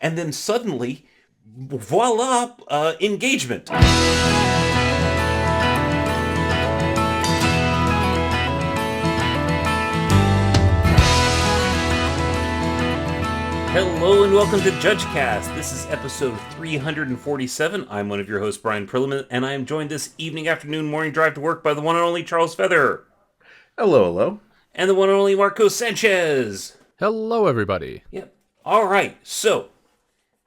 And then suddenly, voila, engagement. Hello and welcome to JudgeCast. This is episode 347. I'm one of your hosts, Bryan, and I am joined this evening, afternoon, morning drive to work by the one and only Charles Feather. Hello, hello. And the one and only Marco Sanchez. Hello, everybody. Yep. All right. So,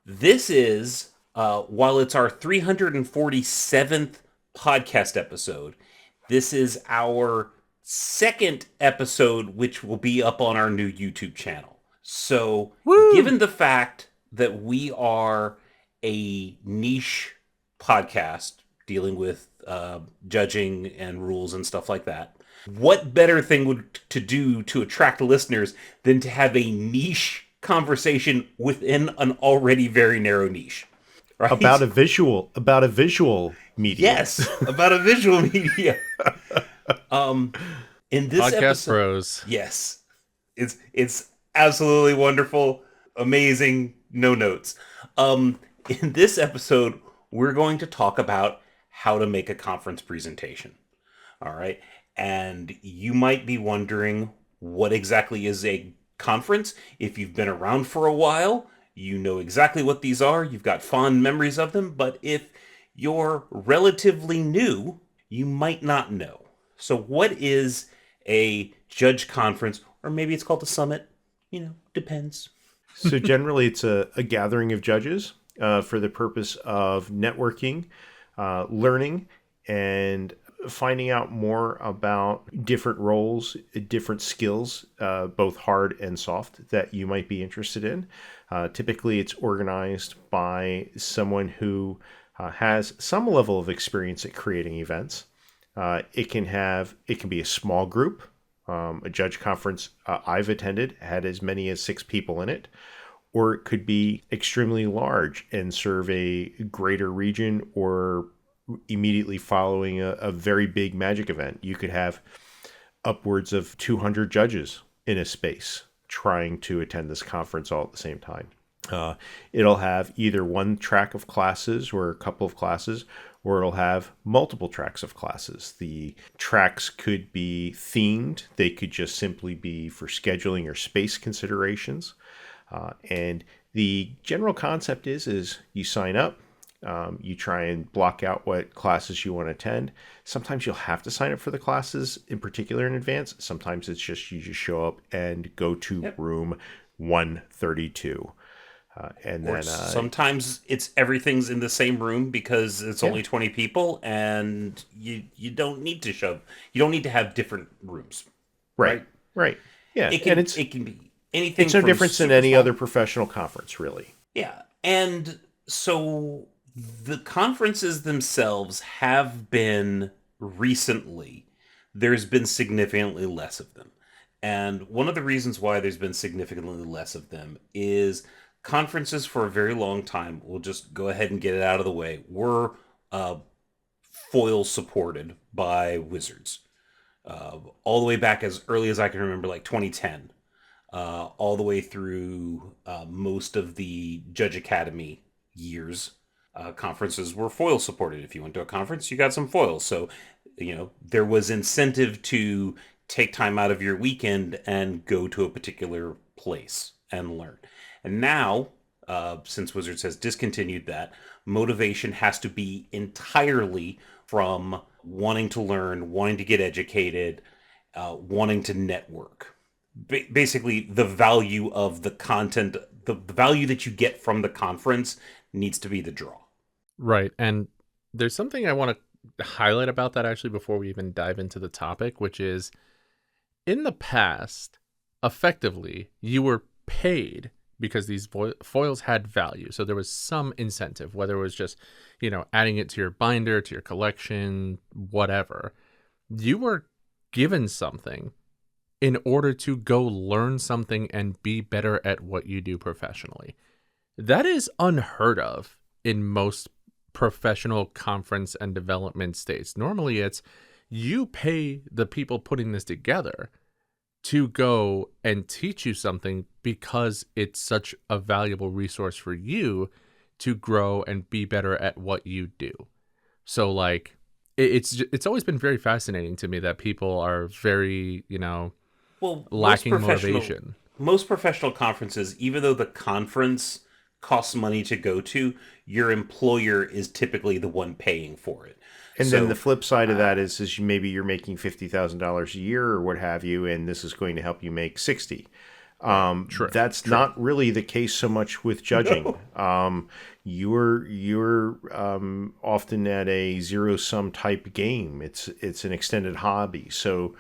this is, while it's our 347th podcast episode, this is our second episode, which will be up on our new YouTube channel. So, given the fact that we are a niche podcast dealing with judging and rules and stuff like that, what better thing to do to attract listeners than to have a niche conversation within an already very narrow niche, right? About a visual media. Yes, about a visual media. In this Podcast episode, Bros. yes, it's absolutely wonderful, amazing, no notes. In this episode, we're going to talk about how to make a conference presentation. All right. And you might be wondering, what exactly is a conference? If you've been around for a while, you know exactly what these are. You've got fond memories of them. But if you're relatively new, you might not know. So what is a judge conference? Or maybe it's called a summit. You know, depends. So generally it's a gathering of judges for the purpose of networking, learning, and finding out more about different roles, different skills, both hard and soft, that you might be interested in. Typically, it's organized by someone who has some level of experience at creating events. It can be a small group. A judge conference I've attended had as many as 6 people in it, or it could be extremely large and serve a greater region or immediately following a very big Magic event. You could have upwards of 200 judges in a space trying to attend this conference all at the same time. It'll have either one track of classes or a couple of classes, or it'll have multiple tracks of classes. The tracks could be themed. They could just simply be for scheduling or space considerations. And the general concept is you sign up. You try and block out what classes you want to attend. Sometimes you'll have to sign up for the classes in particular in advance. Sometimes it's just you just show up and go to room 132. And then sometimes it's everything's in the same room because it's only 20 people, and you don't need to have different rooms. Right. Yeah. It can be anything. It's no different than any other professional conference, really. Yeah. And so the conferences themselves have been recently, there's been significantly less of them. And one of the reasons why there's been significantly less of them is conferences for a very long time, we'll just go ahead and get it out of the way, were foil supported by Wizards. All the way back as early as I can remember, like 2010. All the way through most of the Judge Academy years, conferences were foil supported. If you went to a conference, you got some foils. So, there was incentive to take time out of your weekend and go to a particular place and learn. And now, since Wizards has discontinued that, motivation has to be entirely from wanting to learn, wanting to get educated, wanting to network. Basically, the value of the content, the value that you get from the conference needs to be the draw. Right. And there's something I want to highlight about that actually before we even dive into the topic, which is in the past, effectively, you were paid because these foils had value. So there was some incentive, whether it was just, adding it to your binder, to your collection, whatever. You were given something in order to go learn something and be better at what you do professionally. That is unheard of in most professional conference and development states. Normally it's you pay the people putting this together to go and teach you something because it's such a valuable resource for you to grow and be better at what you do. So like it's always been very fascinating to me that people are very, Well, lacking motivation. most professional conferences, even though the conference costs money to go to, your employer is typically the one paying for it. And So then the flip side of that is maybe you're making $50,000 a year or what have you, and this is going to help you make 60. That's not really the case so much with judging. You're often at a zero sum type game. It's an extended hobby. So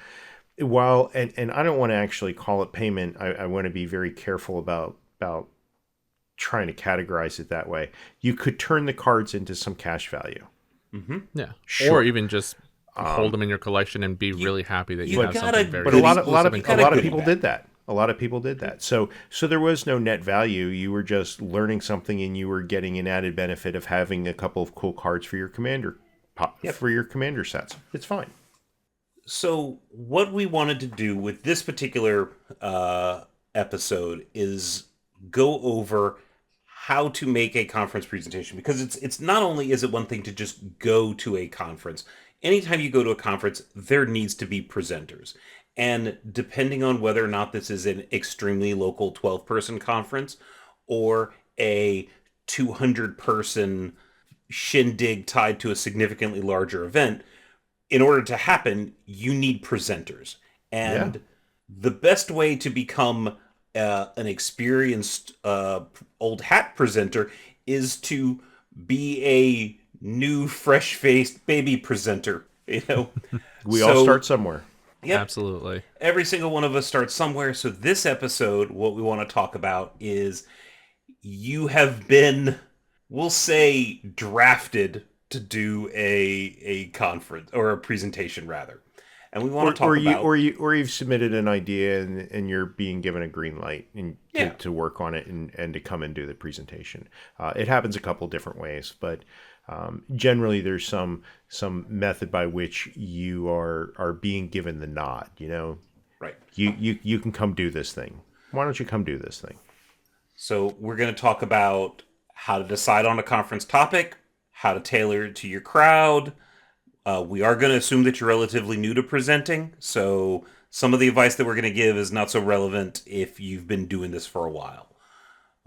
while and I don't want to actually call it payment. I want to be very careful about trying to categorize it that way. You could turn the cards into some cash value. Yeah. Sure. Or even just hold them in your collection and be really happy that you have gotta- something very But a lot of gotta people go did that. A lot of people did that. So there was no net value. You were just learning something, and you were getting an added benefit of having a couple of cool cards for your commander sets. It's fine. So what we wanted to do with this particular episode is go over how to make a conference presentation, because it's not only is it one thing to just go to a conference. Anytime you go to a conference, there needs to be presenters. And depending on whether or not this is an extremely local 12-person conference or a 200-person shindig tied to a significantly larger event, in order to happen, you need presenters. And the best way to become an experienced old hat presenter is to be a new, fresh-faced baby presenter. We all start somewhere. Yep. Absolutely. Every single one of us starts somewhere. So this episode, what we want to talk about is you have been, we'll say, drafted to do a conference or a presentation rather, and we want to talk about or you've submitted an idea and you're being given a green light to work on it and to come and do the presentation. It happens a couple different ways, but generally there's some method by which you are being given the nod. Right. You can come do this thing. Why don't you come do this thing? So we're going to talk about how to decide on a conference topic, how to tailor it to your crowd. We are going to assume that you're relatively new to presenting, so some of the advice that we're going to give is not so relevant if you've been doing this for a while.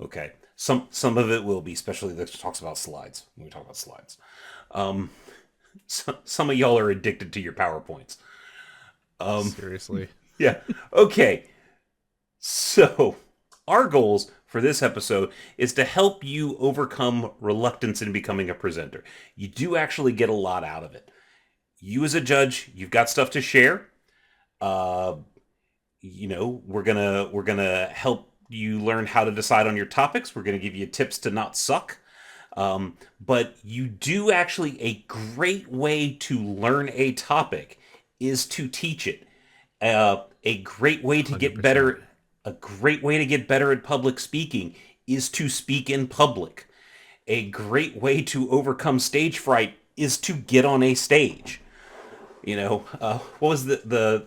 Okay. Some of it will be, especially that talks about slides. When we talk about slides. Some of y'all are addicted to your PowerPoints. Seriously. Yeah. Okay. So, our goals for this episode is to help you overcome reluctance in becoming a presenter. You do actually get a lot out of it. You as a judge, you've got stuff to share. We're gonna help you learn how to decide on your topics. We're gonna give you tips to not suck. But you do actually, a great way to learn a topic is to teach it. A great way to get 100%. better. A great way to get better at public speaking is to speak in public. A great way to overcome stage fright is to get on a stage. What was the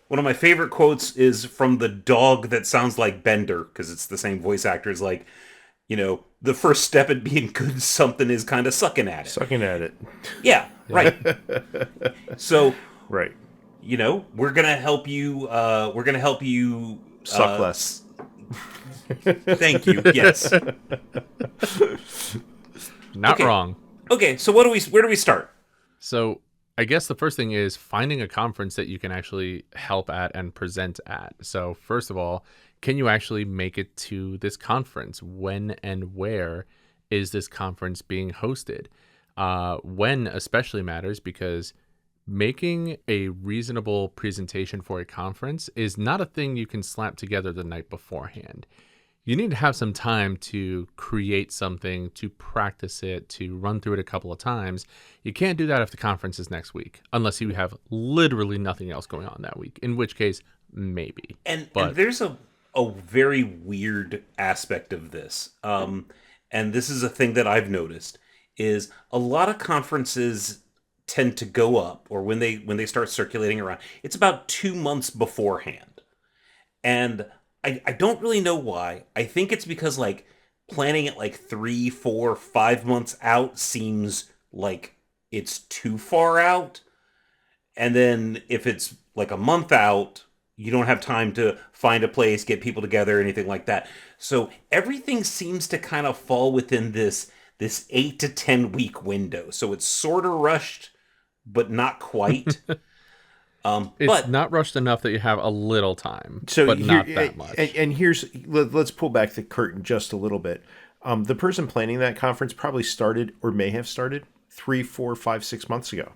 one of my favorite quotes is from the dog that sounds like Bender, because it's the same voice actor as like, the first step in being good at something is kind of sucking at it. Sucking at it. Yeah, right. So, Right. we're gonna help you. Suck less. Thank you. Yes. Not Okay. wrong. Okay. So where do we start? So I guess the first thing is finding a conference that you can actually help at and present at. So first of all, can you actually make it to this conference? When and where is this conference being hosted? When especially matters, because making a reasonable presentation for a conference is not a thing you can slap together the night beforehand. You need to have some time to create something, to practice it, to run through it a couple of times. You can't do that if the conference is next week, unless you have literally nothing else going on that week, in which case, maybe. And there's a very weird aspect of this. And this is a thing that I've noticed, is a lot of conferences tend to go up, or when they start circulating around, it's about 2 months beforehand. And I don't really know why. I think it's because like planning it like 3, 4, 5 months out seems like it's too far out. And then if it's like a month out, you don't have time to find a place, get people together, anything like that. So everything seems to kind of fall within this 8 to 10 week window. So it's sort of rushed, but not quite. It's But not rushed enough that you have a little time, So but here, not that much. and here's let's pull back the curtain just a little bit. The person planning that conference probably started or may have started 3, 4, 5, 6 months ago.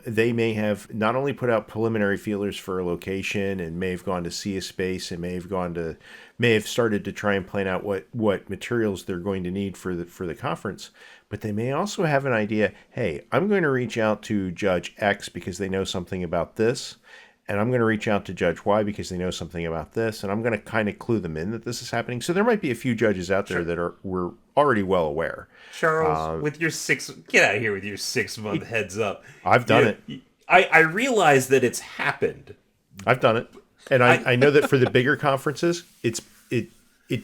They may have not only put out preliminary feelers for a location and may have gone to see a space and may have started to try and plan out what materials they're going to need for the conference, but they may also have an idea. Hey, I'm going to reach out to Judge X because they know something about this, and I'm going to reach out to Judge Y because they know something about this, and I'm going to kind of clue them in that this is happening. So there might be a few judges out there that we're already well aware. Charles, with your get out of here with your 6 month heads up. I've done it. I realize that it's happened. I've done it, and I know that for the bigger conferences, it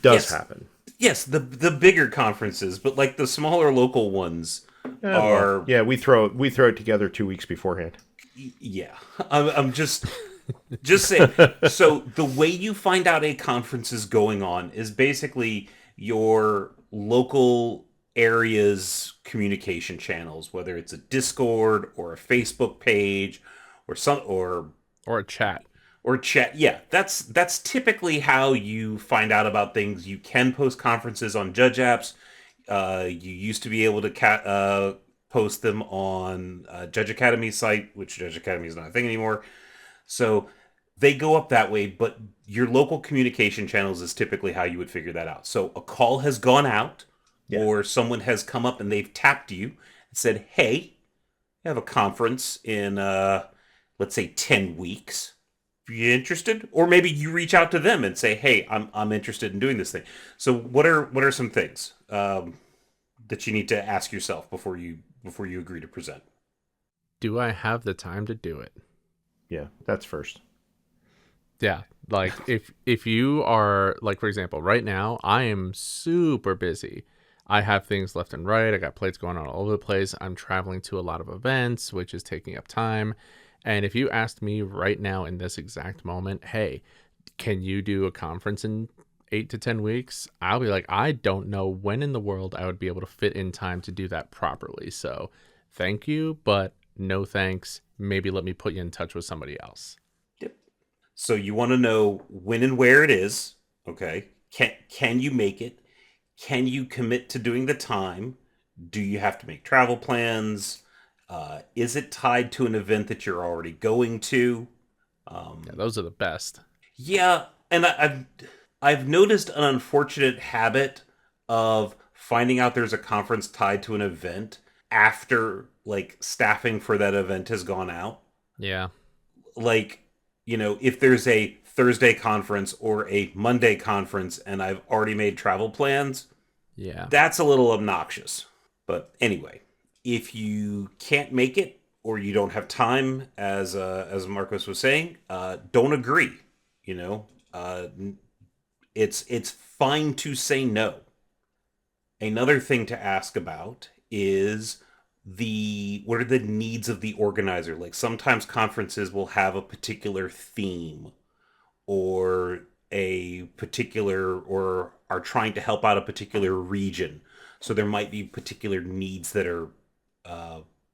does Yes. happen. Yes, the bigger conferences, but like the smaller local ones are. Yeah, we throw it together 2 weeks beforehand. Yeah, I'm just saying. So the way you find out a conference is going on is basically your local area's communication channels, whether it's a Discord or a Facebook page or Or a chat. or chat. Yeah, that's typically how you find out about things. You can post conferences on Judge apps. You used to be able to post them on Judge Academy's site, which Judge Academy is not a thing anymore. So they go up that way, but your local communication channels is typically how you would figure that out. So a call has gone out, or someone has come up and they've tapped you and said, "Hey, I have a conference in let's say 10 weeks. Are you interested?" Or maybe you reach out to them and say, "Hey, I'm interested in doing this thing." So what are some things that you need to ask yourself before you agree to present? Do I have the time to do it? Yeah, that's first. Yeah, like if you are, like, for example, right now I am super busy. I have things left and right. I got plates going on all over the place. I'm traveling to a lot of events, which is taking up time. And if you asked me right now in this exact moment, hey, can you do a conference in 8 to 10 weeks? I'll be like, I don't know when in the world I would be able to fit in time to do that properly. So thank you, but no thanks. Maybe let me put you in touch with somebody else. Yep. So you want to know when and where it is. Okay. Can you make it? Can you commit to doing the time? Do you have to make travel plans? Is it tied to an event that you're already going to? Yeah, those are the best. Yeah, and I've noticed an unfortunate habit of finding out there's a conference tied to an event after like staffing for that event has gone out. Yeah. Like, if there's a Thursday conference or a Monday conference and I've already made travel plans, Yeah. that's a little obnoxious. But anyway, if you can't make it or you don't have time, as Marcos was saying, don't agree. It's fine to say no. Another thing to ask about is what are the needs of the organizer? Like sometimes conferences will have a particular theme or or are trying to help out a particular region. So there might be particular needs that are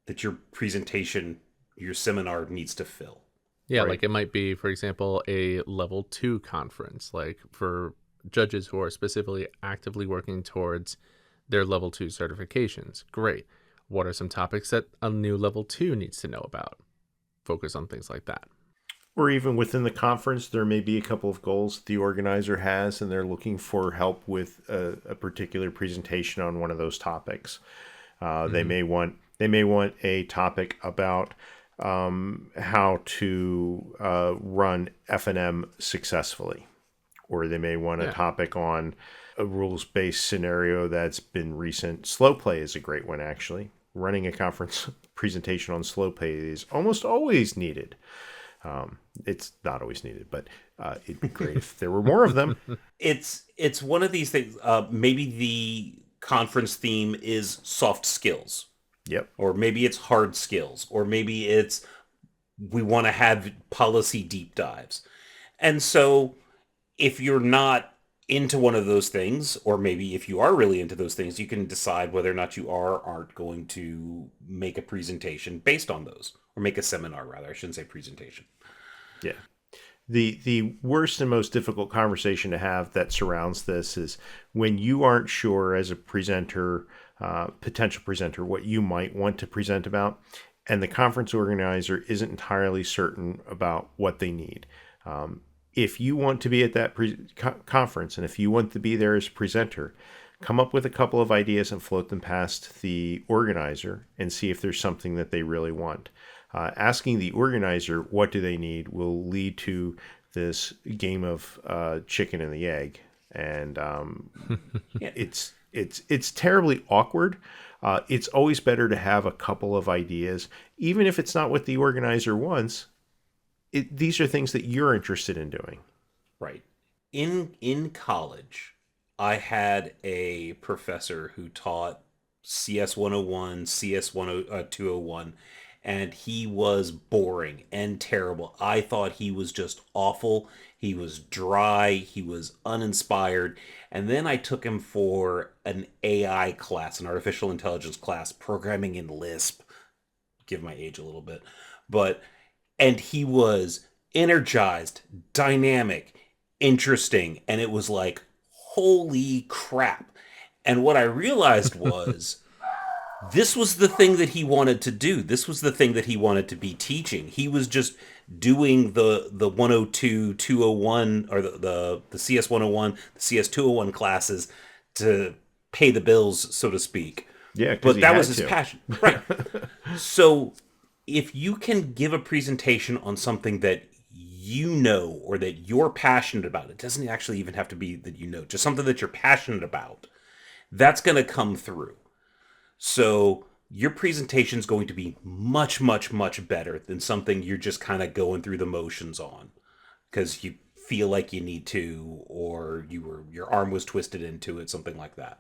that your presentation, your seminar needs to fill. Yeah, Right. like it might be, for example, a level 2 conference, like for judges who are specifically actively working towards their level 2 certifications. Great. What are some topics that a new level 2 needs to know about? Focus on things like that. Or even within the conference, there may be a couple of goals the organizer has, and they're looking for help with a particular presentation on one of those topics. They may want a topic about how to run F&M successfully, or they may want a topic on a rules-based scenario that's been recent. Slow play is a great one, actually. Running a conference presentation on slow play is almost always needed. It's not always needed, but It'd be great if there were more of them. It's one of these things. Maybe the conference theme is soft skills, Yep. or maybe it's hard skills, or maybe it's we want to have policy deep dives. And so if you're not into one of those things, or maybe if you are really into those things, you can decide whether or not you are or aren't going to make a presentation based on those, or make a seminar rather. I shouldn't say presentation. Yeah. The worst and most difficult conversation to have that surrounds this is when you aren't sure as a presenter, potential presenter, what you might want to present about, and the conference organizer isn't entirely certain about what they need. If you want to be at that conference, and if you want to be there as a presenter, come up with a couple of ideas and float them past the organizer and see if there's something that they really want. Asking the organizer what do they need will lead to this game of chicken and the egg, and it's terribly awkward. It's always better to have a couple of ideas, even if it's not what the organizer wants. These are things that you're interested in doing. Right. In college, I had a professor who taught CS 101, CS 201, and he was boring and terrible. I thought he was just awful. He was dry. He was uninspired. And then I took him for an AI class, an artificial intelligence class, programming in Lisp. Give my age a little bit. And he was energized, dynamic, interesting. And it was like, holy crap. And what I realized was this was the thing that he wanted to do. This was the thing that he wanted to be teaching. He was just doing the 102, 201, or the CS 101, the CS 201 classes to pay the bills, so to speak. Yeah, but that was his passion. Right. So if you can give a presentation on something that you know or that you're passionate about, it doesn't actually even have to be that you know, just something that you're passionate about, that's going to come through. So your presentation is going to be much, much, much better than something you're just kind of going through the motions on because you feel like you need to, or your arm was twisted into it, something like that.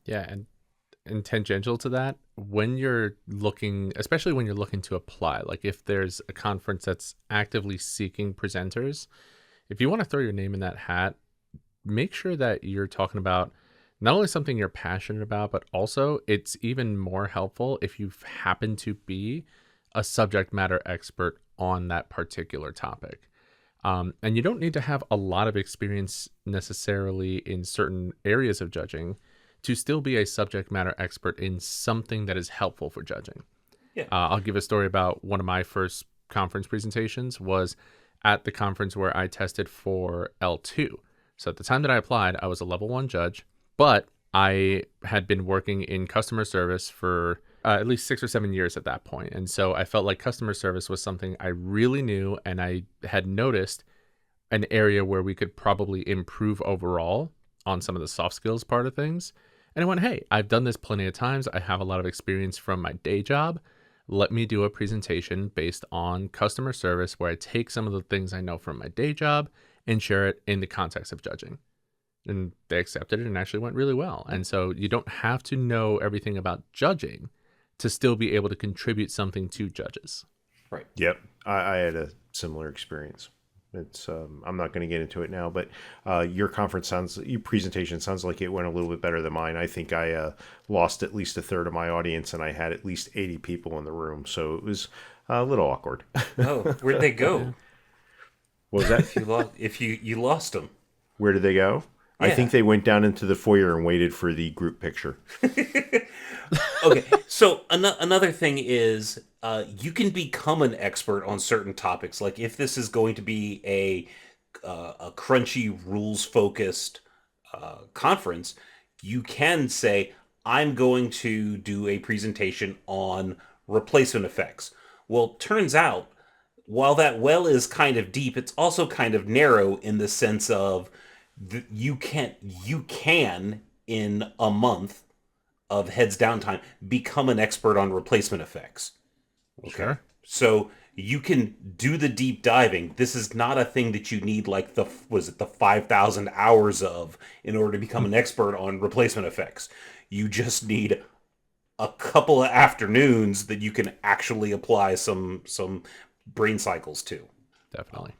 Yeah, and tangential to that, when you're looking, especially when you're looking to apply, like if there's a conference that's actively seeking presenters, if you want to throw your name in that hat, make sure that you're talking about not only something you're passionate about, but also it's even more helpful if you happen to be a subject matter expert on that particular topic. And you don't need to have a lot of experience necessarily in certain areas of judging to still be a subject matter expert in something that is helpful for judging. Yeah. I'll give a story about one of my first conference presentations was at the conference where I tested for L2. So at the time that I applied, I was a level 1 judge, but I had been working in customer service for at least 6 or 7 years at that point. And so I felt like customer service was something I really knew, and I had noticed an area where we could probably improve overall on some of the soft skills part of things. And I went, hey, I've done this plenty of times. I have a lot of experience from my day job. Let me do a presentation based on customer service where I take some of the things I know from my day job and share it in the context of judging. And they accepted it and actually went really well. And so you don't have to know everything about judging to still be able to contribute something to judges. Right. Yep. I had a similar experience. It's I'm not going to get into it now, but your presentation sounds like it went a little bit better than mine. I think I lost at least a third of my audience, and I had at least 80 people in the room, so it was a little awkward. Oh, where'd they go? What was that? If you lost them, where did they go? Yeah. I think they went down into the foyer and waited for the group picture. Okay, so another thing is you can become an expert on certain topics. Like if this is going to be a crunchy, rules-focused conference, you can say, I'm going to do a presentation on replacement effects. Well, turns out, while that well is kind of deep, it's also kind of narrow in the sense of you can in a month of heads downtime become an expert on replacement effects. Okay. Sure. So you can do the deep diving. This is not a thing that you need like the 5,000 hours of in order to become an expert on replacement effects. You just need a couple of afternoons that you can actually apply some brain cycles to. Definitely.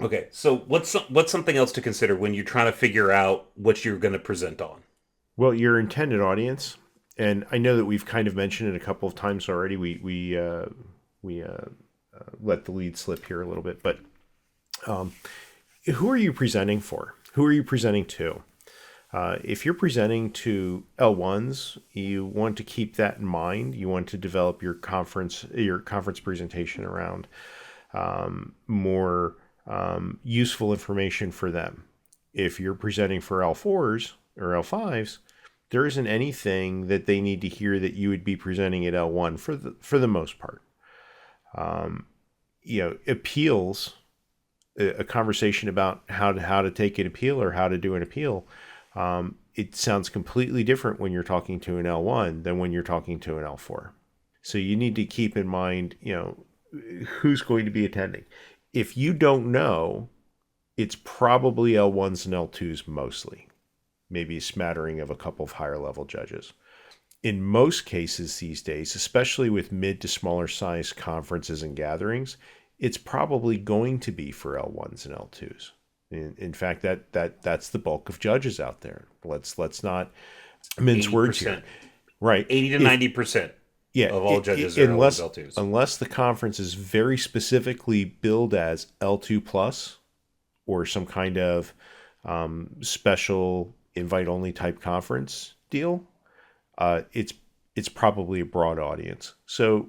Okay, so what's something else to consider when you're trying to figure out what you're going to present on? Well, your intended audience, and I know that we've kind of mentioned it a couple of times already. We let the lead slip here a little bit, but who are you presenting for? Who are you presenting to? If you're presenting to L1s, you want to keep that in mind. You want to develop your conference presentation around more useful information for them. If you're presenting for L4s or L5s, there isn't anything that they need to hear that you would be presenting at L1 for the most part. Appeals, a conversation about how to take an appeal or how to do an appeal. It sounds completely different when you're talking to an L1 than when you're talking to an L4. So you need to keep in mind, who's going to be attending. If you don't know, it's probably L1s and L2s mostly, maybe a smattering of a couple of higher level judges. In most cases these days, especially with mid to smaller size conferences and gatherings, it's probably going to be for L1s and L2s. In fact, that's the bulk of judges out there. Let's not mince words here. Right. 80 to 90%. Yeah, of all judges are L2s. Unless the conference is very specifically billed as L2 plus or some kind of special invite-only type conference deal, it's probably a broad audience. So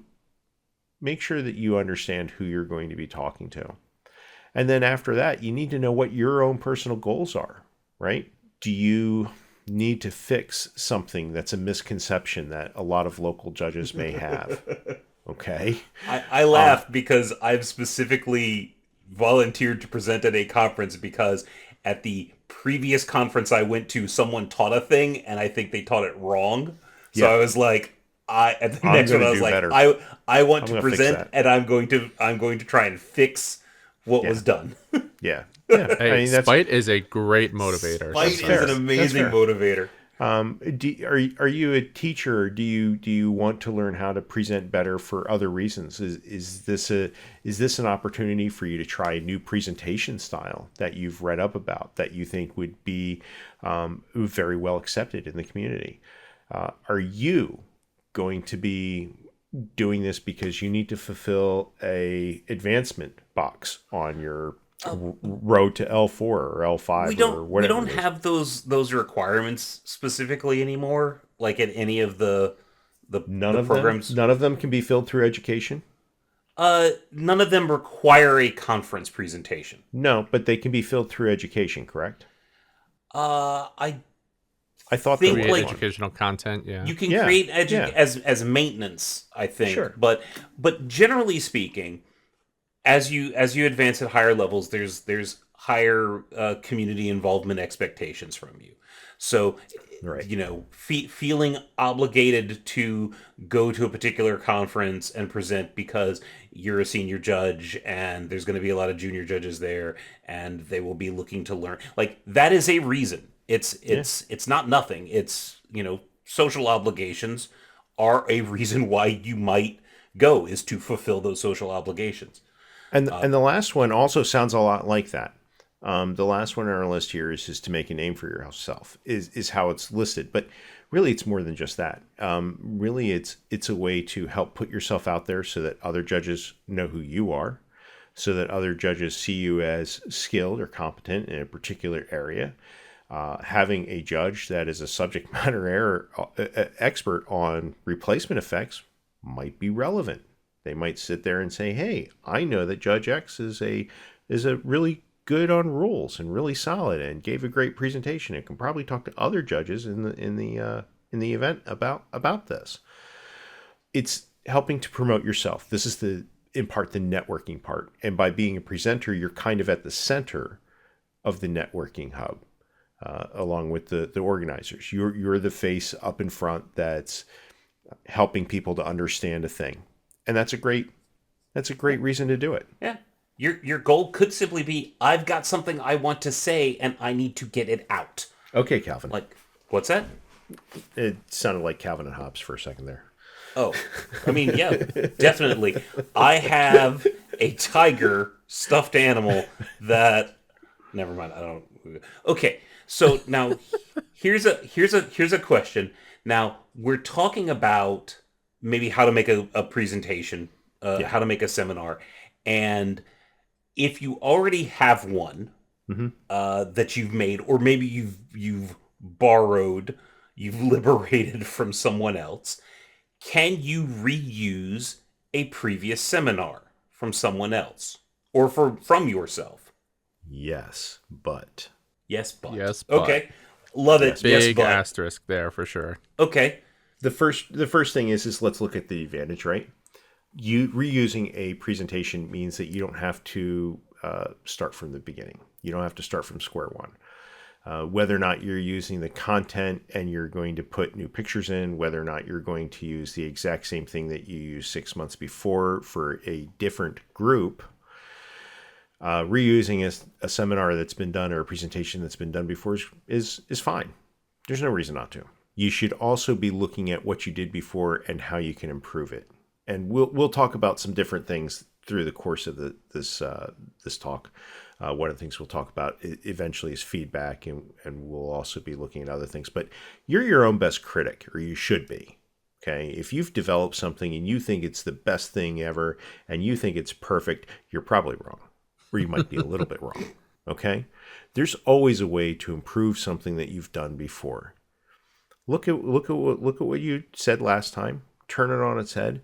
make sure that you understand who you're going to be talking to. And then after that, you need to know what your own personal goals are, right? Do you need to fix something that's a misconception that a lot of local judges may have? Okay. I laugh because I've specifically volunteered to present at a conference because at the previous conference I went to, someone taught a thing and I think they taught it wrong. So I was like, at the next one I was like, better. I want to present and I'm going to try and fix what was done. Yeah. Hey, spite is a great motivator. Spite is an amazing motivator. Are you a teacher? Do you want to learn how to present better for other reasons? Is this an opportunity for you to try a new presentation style that you've read up about that you think would be very well accepted in the community? Are you going to be doing this because you need to fulfill a advancement box on your road to L4 or L5 or whatever? We don't have those requirements specifically anymore, like in any of the programs. None of them can be filled through education? None of them require a conference presentation. No, but they can be filled through education, correct? I thought think create like educational content. Yeah, you can create as maintenance. I think, sure. but generally speaking, as you advance at higher levels, there's higher community involvement expectations from you. So, right. Feeling obligated to go to a particular conference and present because you're a senior judge and there's going to be a lot of junior judges there and they will be looking to learn. Like that is a reason. It's not nothing. It's, social obligations are a reason why you might go, is to fulfill those social obligations. And the last one also sounds a lot like that. The last one on our list here is to make a name for yourself, is how it's listed. But really, it's more than just that. Really, it's a way to help put yourself out there so that other judges know who you are, so that other judges see you as skilled or competent in a particular area. Having a judge that is a subject matter expert on replacement effects might be relevant. They might sit there and say, "Hey, I know that Judge X is a really good on rules and really solid and gave a great presentation and can probably talk to other judges in the event about this." It's helping to promote yourself. This is in part the networking part, and by being a presenter, you're kind of at the center of the networking hub. Along with the organizers. You're the face up in front that's helping people to understand a thing. And that's a great That's a great reason to do it. Yeah. Your goal could simply be, I've got something I want to say and I need to get it out. Okay, Calvin. Like, what's that? It sounded like Calvin and Hobbes for a second there. Oh, I mean, yeah, definitely. I have a tiger stuffed animal that. Never mind. I don't. Okay, so now here's a question. Now we're talking about maybe how to make a presentation, how to make a seminar, and if you already have one that you've made, or maybe you've borrowed, you've liberated from someone else. Can you reuse a previous seminar from someone else or from yourself? Yes, but. Yes, but. Yes, but. Okay. Love it. Big yes, but. asterisk there for sure. Okay. The first thing is let's look at the advantage, right? You reusing a presentation means that you don't have to start from the beginning. You don't have to start from square one. Whether or not you're using the content and you're going to put new pictures in, whether or not you're going to use the exact same thing that you used 6 months before for a different group, reusing a seminar that's been done or a presentation that's been done before is fine. There's no reason not to. You should also be looking at what you did before and how you can improve it. And we'll talk about some different things through the course of this talk. One of the things we'll talk about eventually is feedback, and we'll also be looking at other things. But you're your own best critic, or you should be. Okay, if you've developed something and you think it's the best thing ever, and you think it's perfect, you're probably wrong, or you might be a little bit wrong. Okay, there's always a way to improve something that you've done before. Look at what you said last time. Turn it on its head.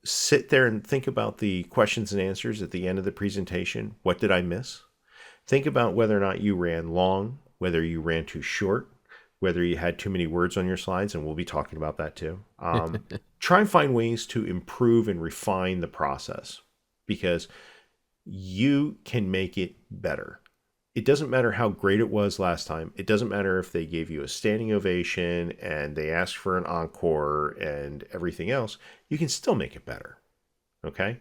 Sit there and think about the questions and answers at the end of the presentation. What did I miss? Think about whether or not you ran long, whether you ran too short, whether you had too many words on your slides, and we'll be talking about that too. Try and find ways to improve and refine the process, because you can make it better. It doesn't matter how great it was last time. It doesn't matter if they gave you a standing ovation and they asked for an encore and everything else. You can still make it better. Okay?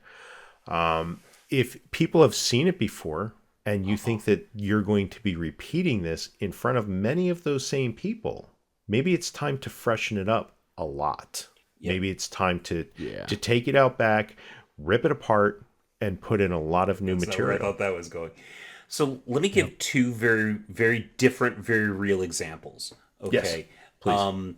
If people have seen it before and you think that you're going to be repeating this in front of many of those same people, maybe it's time to freshen it up a lot. Yep. Maybe it's time to take it out back, rip it apart, and put in a lot of new material. Not where I thought that was going. So let me give two very, very different, very real examples. Okay. Yes, please.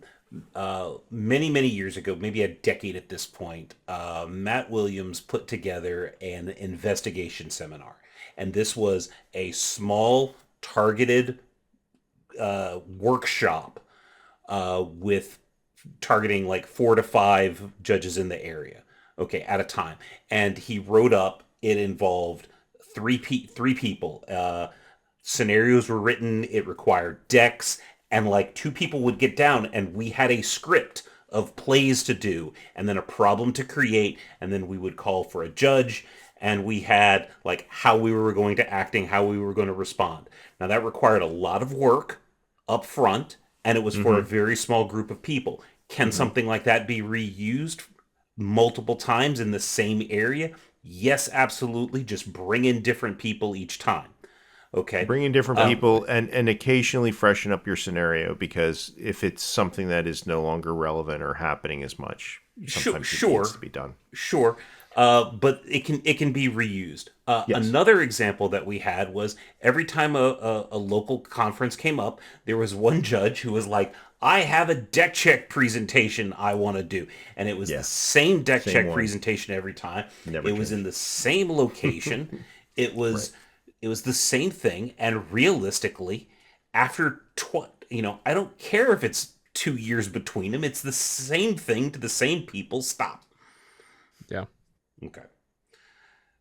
Many years ago, maybe a decade at this point, Matt Williams put together an investigation seminar. And this was a small, targeted workshop with targeting like 4 to 5 judges in the area, okay, at a time. And he wrote up, it involved three people. Scenarios were written. It required decks, and like 2 people would get down, and we had a script of plays to do, and then a problem to create, and then we would call for a judge, and we had like how we were going to acting, how we were going to respond. Now that required a lot of work up front, and it was for a very small group of people. Can something like that be reused multiple times in the same area? Yes, absolutely. Just bring in different people each time. Okay. Bring in different people and occasionally freshen up your scenario, because if it's something that is no longer relevant or happening as much, sometimes it needs to be done. Sure. But it can be reused. Yes. Another example that we had was every time a local conference came up, there was one judge who was like, I have a deck check presentation I want to do. And it was the same deck check presentation every time. It was in the same location. It was the same thing. And realistically, after I don't care if it's 2 years between them. It's the same thing to the same people. Stop. Yeah. Okay.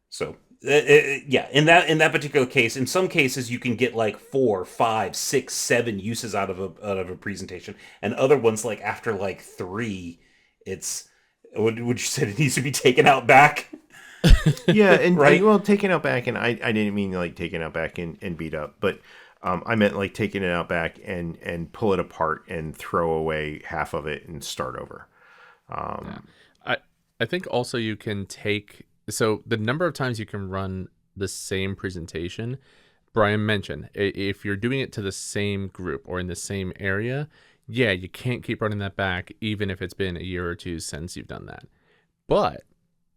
So in that particular case, in some cases you can get like 4, 5, 6, 7 uses out of a presentation, and other ones like after like 3, it's would you say it needs to be taken out back? Yeah, and right. Well, taken out back, and I didn't mean like taken out back and beat up, but I meant like taking it out back and pull it apart and throw away half of it and start over. I think also you can take So the number of times you can run the same presentation, Bryan mentioned, if you're doing it to the same group or in the same area, yeah, you can't keep running that back even if it's been a year or two since you've done that. But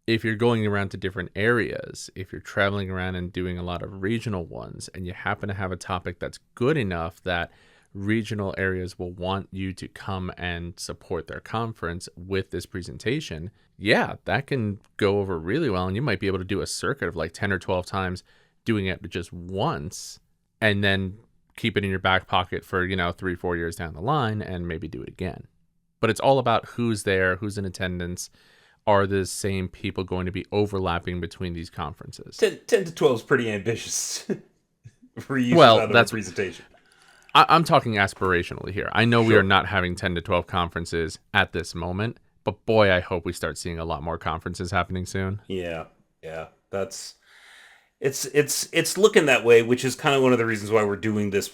if you're going around to different areas, if you're traveling around and doing a lot of regional ones, and you happen to have a topic that's good enough that regional areas will want you to come and support their conference with this presentation, yeah, that can go over really well. And you might be able to do a circuit of like 10 or 12 times doing it just once, and then keep it in your back pocket for, 3-4 years down the line and maybe do it again. But it's all about who's there, who's in attendance. Are the same people going to be overlapping between these conferences? 10 to 12 is pretty ambitious for use Well, out of that's a presentation. I'm talking aspirationally here. I know we Sure. are not having 10 to 12 conferences at this moment, but boy, I hope we start seeing a lot more conferences happening soon. Yeah, that's it's looking that way, which is kind of one of the reasons why we're doing this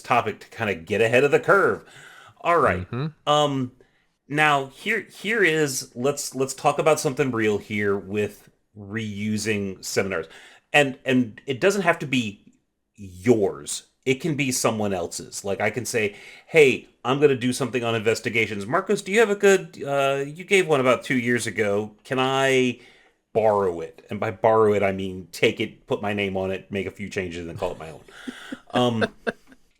topic, to kind of get ahead of the curve. All right. Mm-hmm. Now here is let's talk about something real here with reusing seminars. And it doesn't have to be yours. It can be someone else's. Like I can say, "Hey, I'm going to do something on investigations. Marcos, do you have a good you gave one about 2 years ago. Can I borrow it?" And by borrow it, I mean take it, put my name on it, make a few changes, and then call it my own.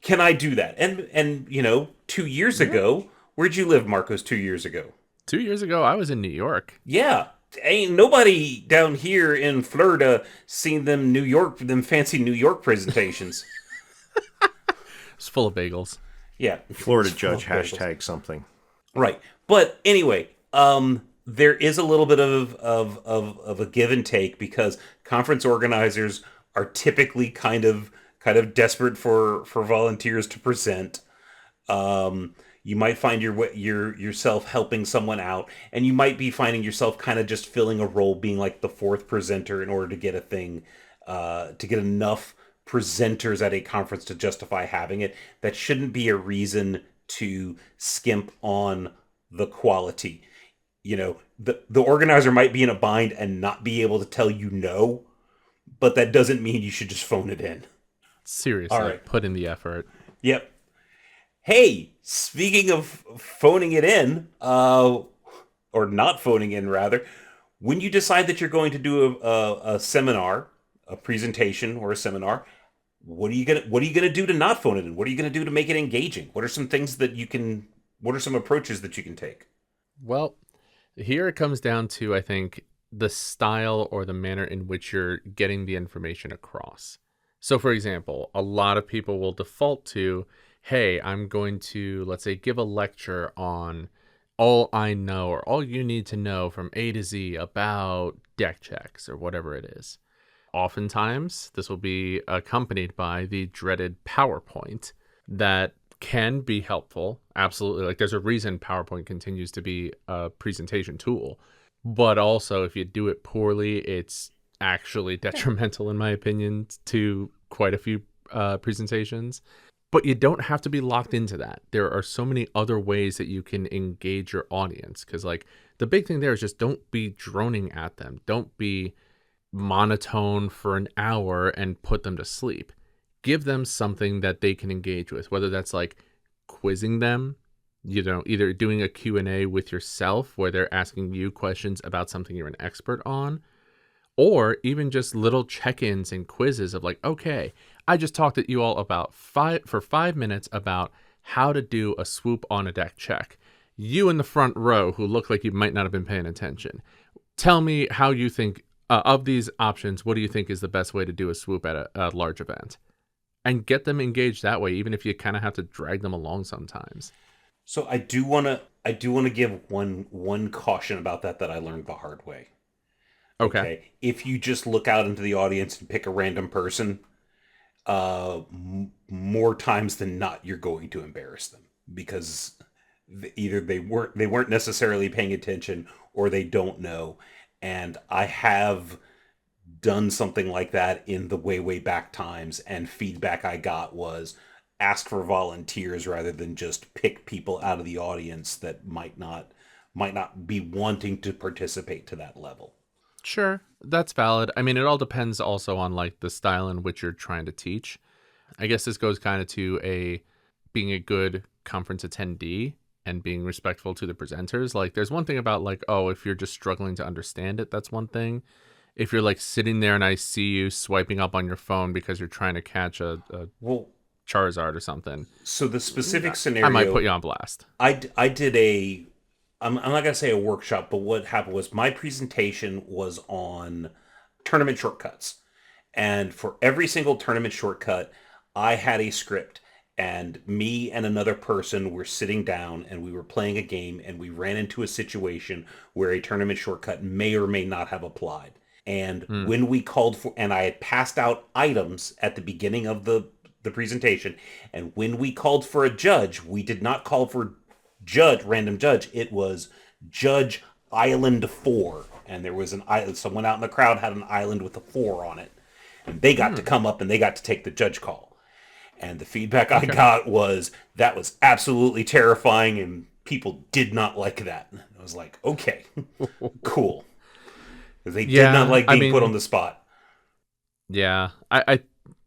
Can I do that? And 2 years ago, where'd you live, Marcos, 2 years ago? 2 years ago, I was in New York. Yeah. Ain't nobody down here in Florida seen them fancy New York presentations. It's full of bagels. Yeah. Florida Judge hashtag something. Right. But anyway, there is a little bit of a give and take, because conference organizers are typically kind of desperate for volunteers to present. You might find yourself helping someone out, and you might be finding yourself kind of just filling a role, being like the fourth presenter in order to get a thing, to get enough presenters at a conference to justify having it. That shouldn't be a reason to skimp on the quality. The organizer might be in a bind and not be able to tell you no, but that doesn't mean you should just phone it in. Seriously, All right. put in the effort. Yep. Hey, speaking of phoning it in, or not phoning in, rather, when you decide that you're going to do a seminar, a presentation, or a seminar, what are you gonna do to not phone it in? What are you gonna do to make it engaging? What are some things that you can? What are some approaches that you can take? Well, here it comes down to, I think, the style or the manner in which you're getting the information across. So, for example, a lot of people will default to, hey, I'm going to, let's say, give a lecture on all I know or all you need to know from A to Z about deck checks or whatever it is. Oftentimes, this will be accompanied by the dreaded PowerPoint that can be helpful. Absolutely. Like, there's a reason PowerPoint continues to be a presentation tool. But also, if you do it poorly, it's actually detrimental, in my opinion, to quite a few presentations. But you don't have to be locked into that. There are so many other ways that you can engage your audience. Because, like, the big thing there is just don't be droning at them. Don't be monotone for an hour and put them to sleep. Give them something that they can engage with, whether that's like quizzing them, either doing a Q&A with yourself where they're asking you questions about something you're an expert on, or even just little check-ins and quizzes of like, okay, I just talked to you all about 5 minutes about how to do a swoop on a deck check. You in the front row who look like you might not have been paying attention, tell me how you think of these options. What do you think is the best way to do a swoop at a large event? And get them engaged that way, even if you kind of have to drag them along sometimes. So I do want to give one caution about that I learned the hard way. Okay. If you just look out into the audience and pick a random person, more times than not, you're going to embarrass them, because either they weren't necessarily paying attention, or they don't know. And I have done something like that in the way back times, and feedback I got was ask for volunteers rather than just pick people out of the audience that might not be wanting to participate to that level. Sure, that's valid. I mean, it all depends also on like the style in which you're trying to teach. I guess this goes kind of to being a good conference attendee and being respectful to the presenters. Like there's one thing about like, oh, if you're just struggling to understand it, that's one thing. If you're like sitting there and I see you swiping up on your phone because you're trying to catch a Well, Charizard or something, so the specific I might scenario, put you on blast. I did I'm not gonna say a workshop, but what happened was my presentation was on tournament shortcuts, and for every single tournament shortcut, I had a script, and me and another person were sitting down and we were playing a game, and we ran into a situation where a tournament shortcut may or may not have applied. And when we called for, and I had passed out items at the beginning of the presentation, and when we called for a judge, we did not call for random judge. It was Judge Island 4, and there was an island. Someone out in the crowd had an island with a 4 on it, and they got to come up and they got to take the judge call. And the feedback I got was that was absolutely terrifying, and people did not like that. And I was like, okay, cool. They did not like being put on the spot. Yeah, I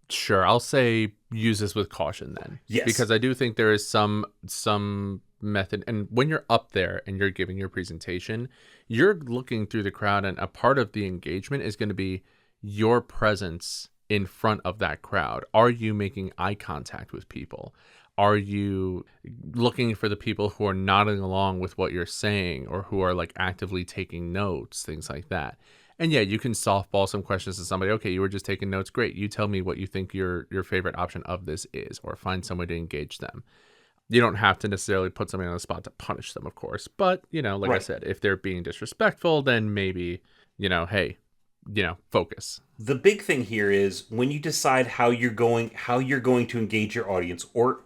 sure, I'll say use this with caution then. Yes. Because I do think there is some method, and when you're up there and you're giving your presentation, you're looking through the crowd, and a part of the engagement is going to be your presence in front of that crowd. Are you making eye contact with people? Are you looking for the people who are nodding along with what you're saying, or who are like actively taking notes, things like that? And yeah, you can softball some questions to somebody. Okay, you were just taking notes. Great. You tell me what you think your favorite option of this is, or find someone to engage them. You don't have to necessarily put somebody on the spot to punish them, of course. But, like I said, if they're being disrespectful, then maybe, hey, focus. The big thing here is when you decide how you're going to engage your audience, or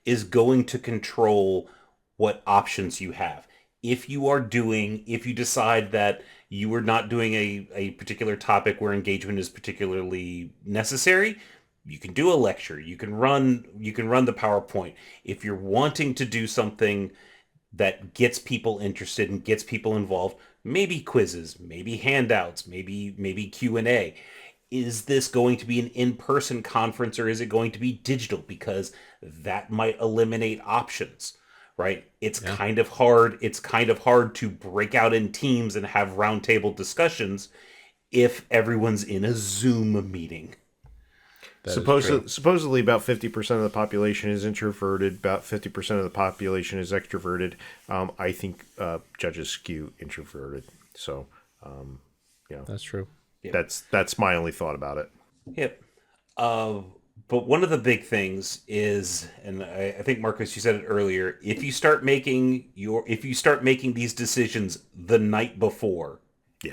is going to control what options you have. If you decide that you are not doing a particular topic where engagement is particularly necessary, you can do a lecture. You can run the PowerPoint. If you're wanting to do something that gets people interested and gets people involved, maybe quizzes, maybe handouts, maybe Q&A. Is this going to be an in-person conference, or is it going to be digital? Because that might eliminate options, right? It's kind of hard to break out in teams and have roundtable discussions if everyone's in a Zoom meeting. Supposedly about 50% of the population is introverted, about 50% of the population is extroverted. I think judges skew introverted. So, That's true. Yep. That's my only thought about it. Yep. But one of the big things is, and I think Marcus, you said it earlier, if you start making these decisions the night before,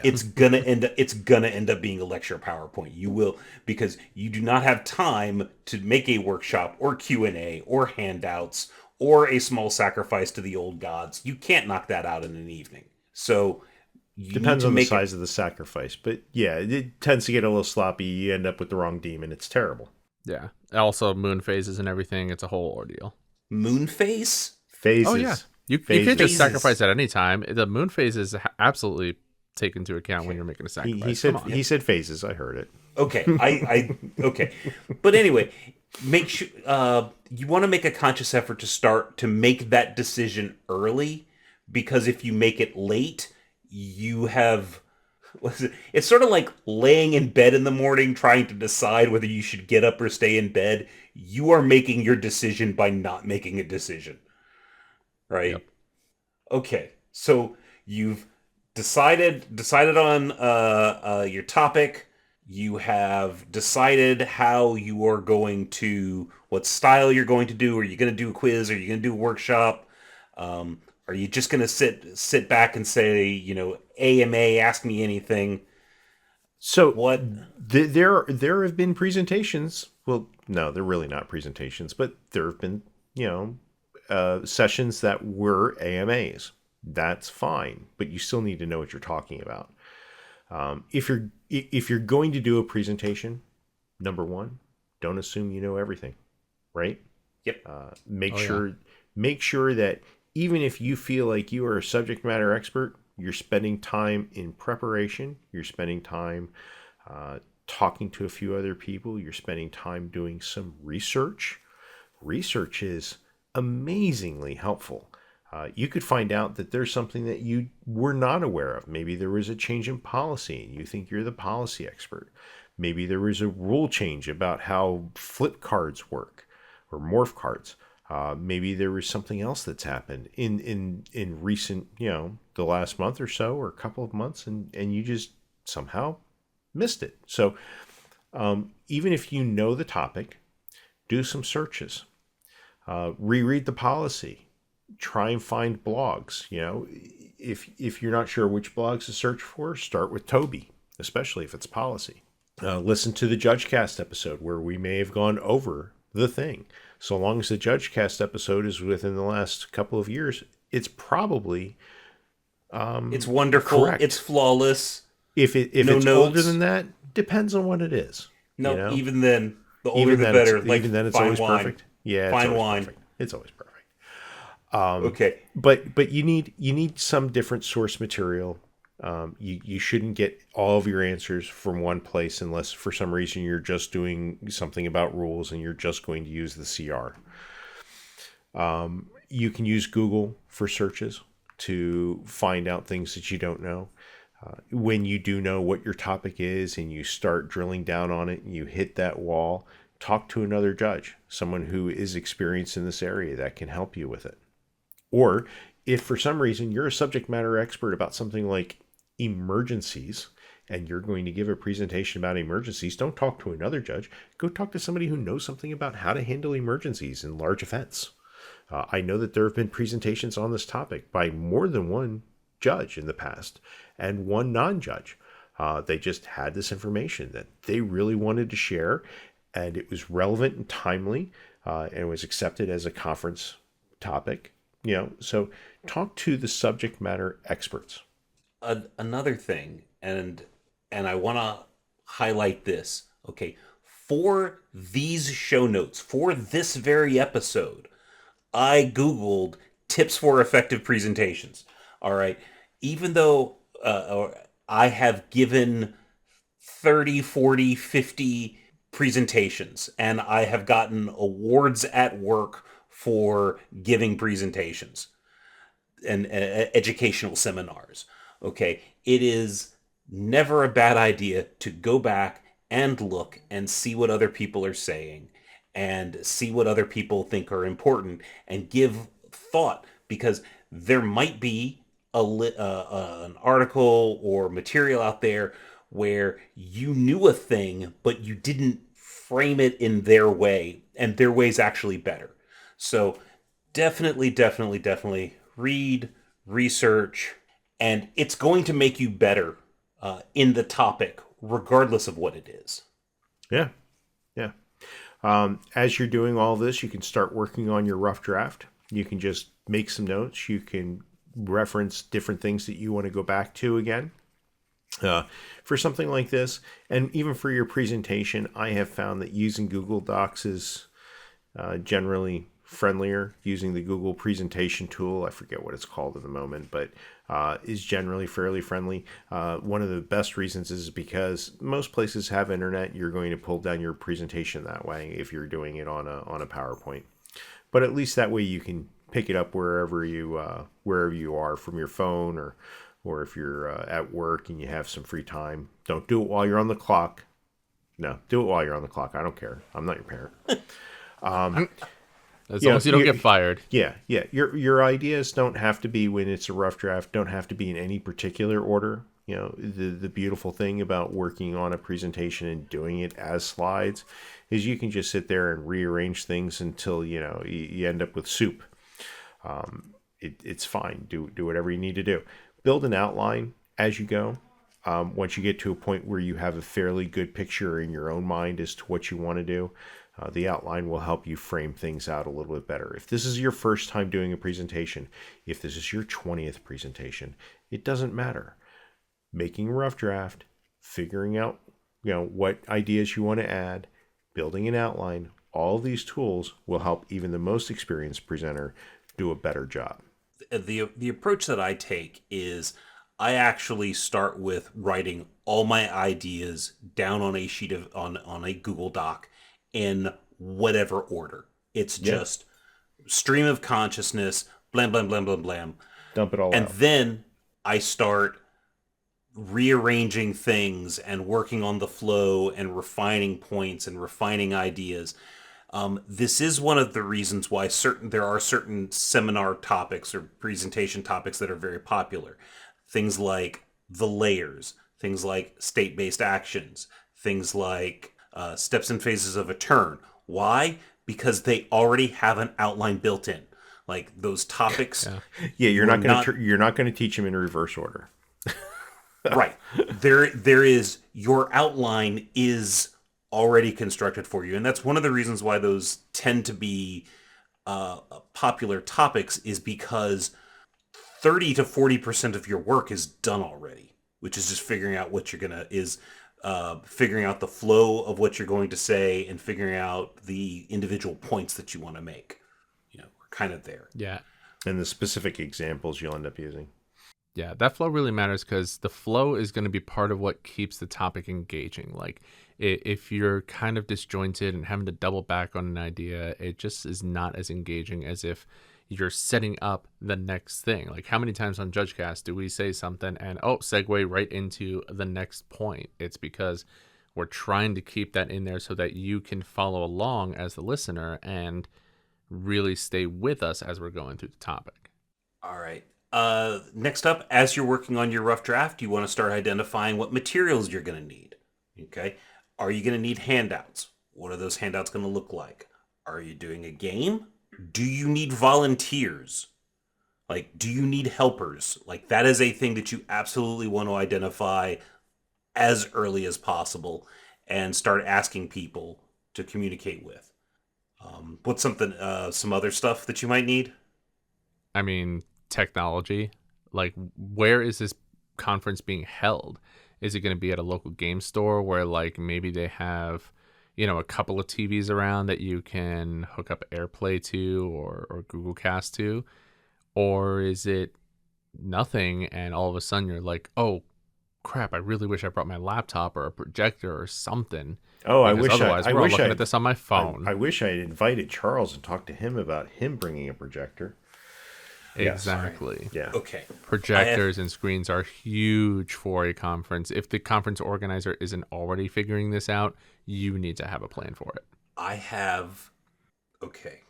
it's gonna end up being a lecture PowerPoint. You will, because you do not have time to make a workshop or Q&A or handouts or a small sacrifice to the old gods. You can't knock that out in an evening. So depends on the size of the sacrifice, but yeah, it tends to get a little sloppy. You end up with the wrong demon. It's terrible. Yeah. Also, moon phases and everything. It's a whole ordeal. Moon phase? Phases. Oh yeah. You can't just sacrifice at any time. The moon phase is absolutely take into account when you're making a sacrifice. He said phases. I heard it. Okay, okay, but anyway, make sure you want to make a conscious effort to make that decision early, because if you make it late, you have it's sort of like laying in bed in the morning trying to decide whether you should get up or stay in bed. You are making your decision by not making a decision, right? Yep. Okay, so you've decided on your topic. You have decided how you are going to, what style you're going to do. Are you going to do a quiz? Are you going to do a workshop? Are you just going to sit back and say, AMA, ask me anything? So what? There have been presentations. Well, no, they're really not presentations, but there have been sessions that were AMAs. That's fine, but you still need to know what you're talking about. If you're going to do a presentation, number one, don't assume you know everything, right? Yep. Make sure that even if you feel like you are a subject matter expert, You're spending time in preparation. You're spending time talking to a few other people. You're spending time doing some research. Research is amazingly helpful. You could find out that there's something that you were not aware of. Maybe there was a change in policy and you think you're the policy expert. Maybe there was a rule change about how flip cards work or morph cards. Maybe there was something else that's happened in recent, the last month or so or a couple of months, and you just somehow missed it. So even if you know the topic, do some searches, reread the policy, try and find blogs. If you're not sure which blogs to search for, start with Toby, especially if it's policy. Listen to the JudgeCast episode where we may have gone over the thing. So long as the JudgeCast episode is within the last couple of years, it's probably it's wonderful. correct. It's flawless. If No it's notes. older than that, depends on what it is. No, even then, the older Even the then, better. even then, it's fine always wine. perfect. Yeah, it's Fine always wine. perfect. It's always perfect. Okay. But you need some different source material. You shouldn't get all of your answers from one place unless for some reason you're just doing something about rules and you're just going to use the CR. You can use Google for searches to find out things that you don't know. When you do know what your topic is and you start drilling down on it and you hit that wall, talk to another judge, someone who is experienced in this area that can help you with it. Or if for some reason you're a subject matter expert about something like emergencies and you're going to give a presentation about emergencies, don't talk to another judge. Go talk to somebody who knows something about how to handle emergencies in large events. I know that there have been presentations on this topic by more than one judge in the past and one non-judge. They just had this information that they really wanted to share, and it was relevant and timely, and it was accepted as a conference topic. So talk to the subject matter experts. Another thing, and I want to highlight this. Okay, for these show notes, for this very episode, I Googled tips for effective presentations. All right, even though I have given 30, 40, 50 presentations, and I have gotten awards at work for giving presentations and educational seminars. Okay, it is never a bad idea to go back and look and see what other people are saying and see what other people think are important and give thought, because there might be an article or material out there where you knew a thing but you didn't frame it in their way, and their way is actually better. So definitely read, research, and it's going to make you better in the topic, regardless of what it is. Yeah. As you're doing all this, you can start working on your rough draft. You can just make some notes. You can reference different things that you want to go back to again. For something like this, and even for your presentation, I have found that using Google Docs is generally friendlier. Using the Google presentation tool, I forget what it's called at the moment, but is generally fairly friendly. One of the best reasons is because most places have internet. You're going to pull down your presentation that way if you're doing it on a PowerPoint. But at least that way you can pick it up wherever you are, from your phone, or if you're at work and you have some free time. Don't do it while you're on the clock. No, do it while you're on the clock. I don't care. I'm not your parent. As long as you don't get fired. Yeah. Your ideas don't have to be, when it's a rough draft, don't have to be in any particular order. The beautiful thing about working on a presentation and doing it as slides is you can just sit there and rearrange things until you end up with soup. It's fine. Do whatever you need to do. Build an outline as you go. Once you get to a point where you have a fairly good picture in your own mind as to what you want to do, the outline will help you frame things out a little bit better. If this is your first time doing a presentation, if this is your 20th presentation, it doesn't matter. Making a rough draft, figuring out what ideas you want to add, building an outline, all of these tools will help even the most experienced presenter do a better job. The approach that I take is I actually start with writing all my ideas down on a sheet of on a Google Doc in whatever order. It's Yeah. just stream of consciousness, blam blam blam blam blam. Dump it all And out. then I start rearranging things and working on the flow and refining points and refining ideas. This is one of the reasons why there are certain seminar topics or presentation topics that are very popular. Things like the layers, things like state-based actions, things like steps and phases of a turn. Why? Because they already have an outline built in. Like those topics. Yeah, you're were not going to teach them in reverse order. Right. There is, your outline is already constructed for you. And that's one of the reasons why those tend to be popular topics, is because 30 to 40% of your work is done already, which is just figuring out what you're going to, figuring out the flow of what you're going to say and figuring out the individual points that you want to make. You know, we're kind of there. Yeah. And the specific examples you'll end up using. Yeah, that flow really matters, because the flow is going to be part of what keeps the topic engaging. Like, if you're kind of disjointed and having to double back on an idea, it just is not as engaging as if you're setting up the next thing. Like, how many times on JudgeCast do we say something and, segue right into the next point? It's because we're trying to keep that in there so that you can follow along as the listener and really stay with us as we're going through the topic. All right. Next up, as you're working on your rough draft, you want to start identifying what materials you're going to need. Okay. Are you going to need handouts? What are those handouts going to look like? Are you doing a game? Do you need volunteers? Like, do you need helpers? Like, that is a thing that you absolutely want to identify as early as possible and start asking people to communicate with. What's some other stuff that you might need? I mean, technology. Like, where is this conference being held? Is it going to be at a local game store where, like, maybe they have, a couple of TVs around that you can hook up AirPlay to or Google Cast to? Or is it nothing and all of a sudden you're like, oh crap, I really wish I brought my laptop or a projector or something. Oh, I Because wish otherwise we're all looking at this on my phone. I wish I had invited Charles and talked to him about him bringing a projector. Exactly. Yeah. Okay. Projectors and screens are huge for a conference. If the conference organizer isn't already figuring this out, you need to have a plan for it. Okay.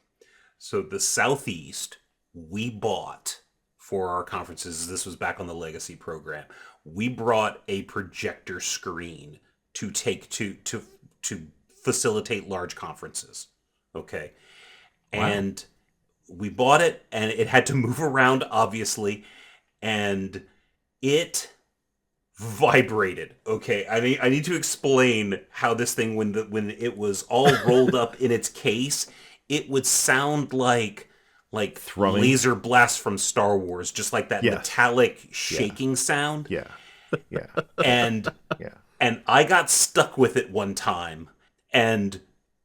So the Southeast, we bought for our conferences, this was back on the Legacy program, we brought a projector screen to take to facilitate large conferences. Okay. Wow. And we bought it, and it had to move around, obviously, and it vibrated. Okay, I need to explain how this thing, when it was all rolled up in its case, it would sound like Thrumming. laser blast from Star Wars, just like that Yes. metallic shaking sound. Yeah. Yeah. And Yeah. and I got stuck with it one time, and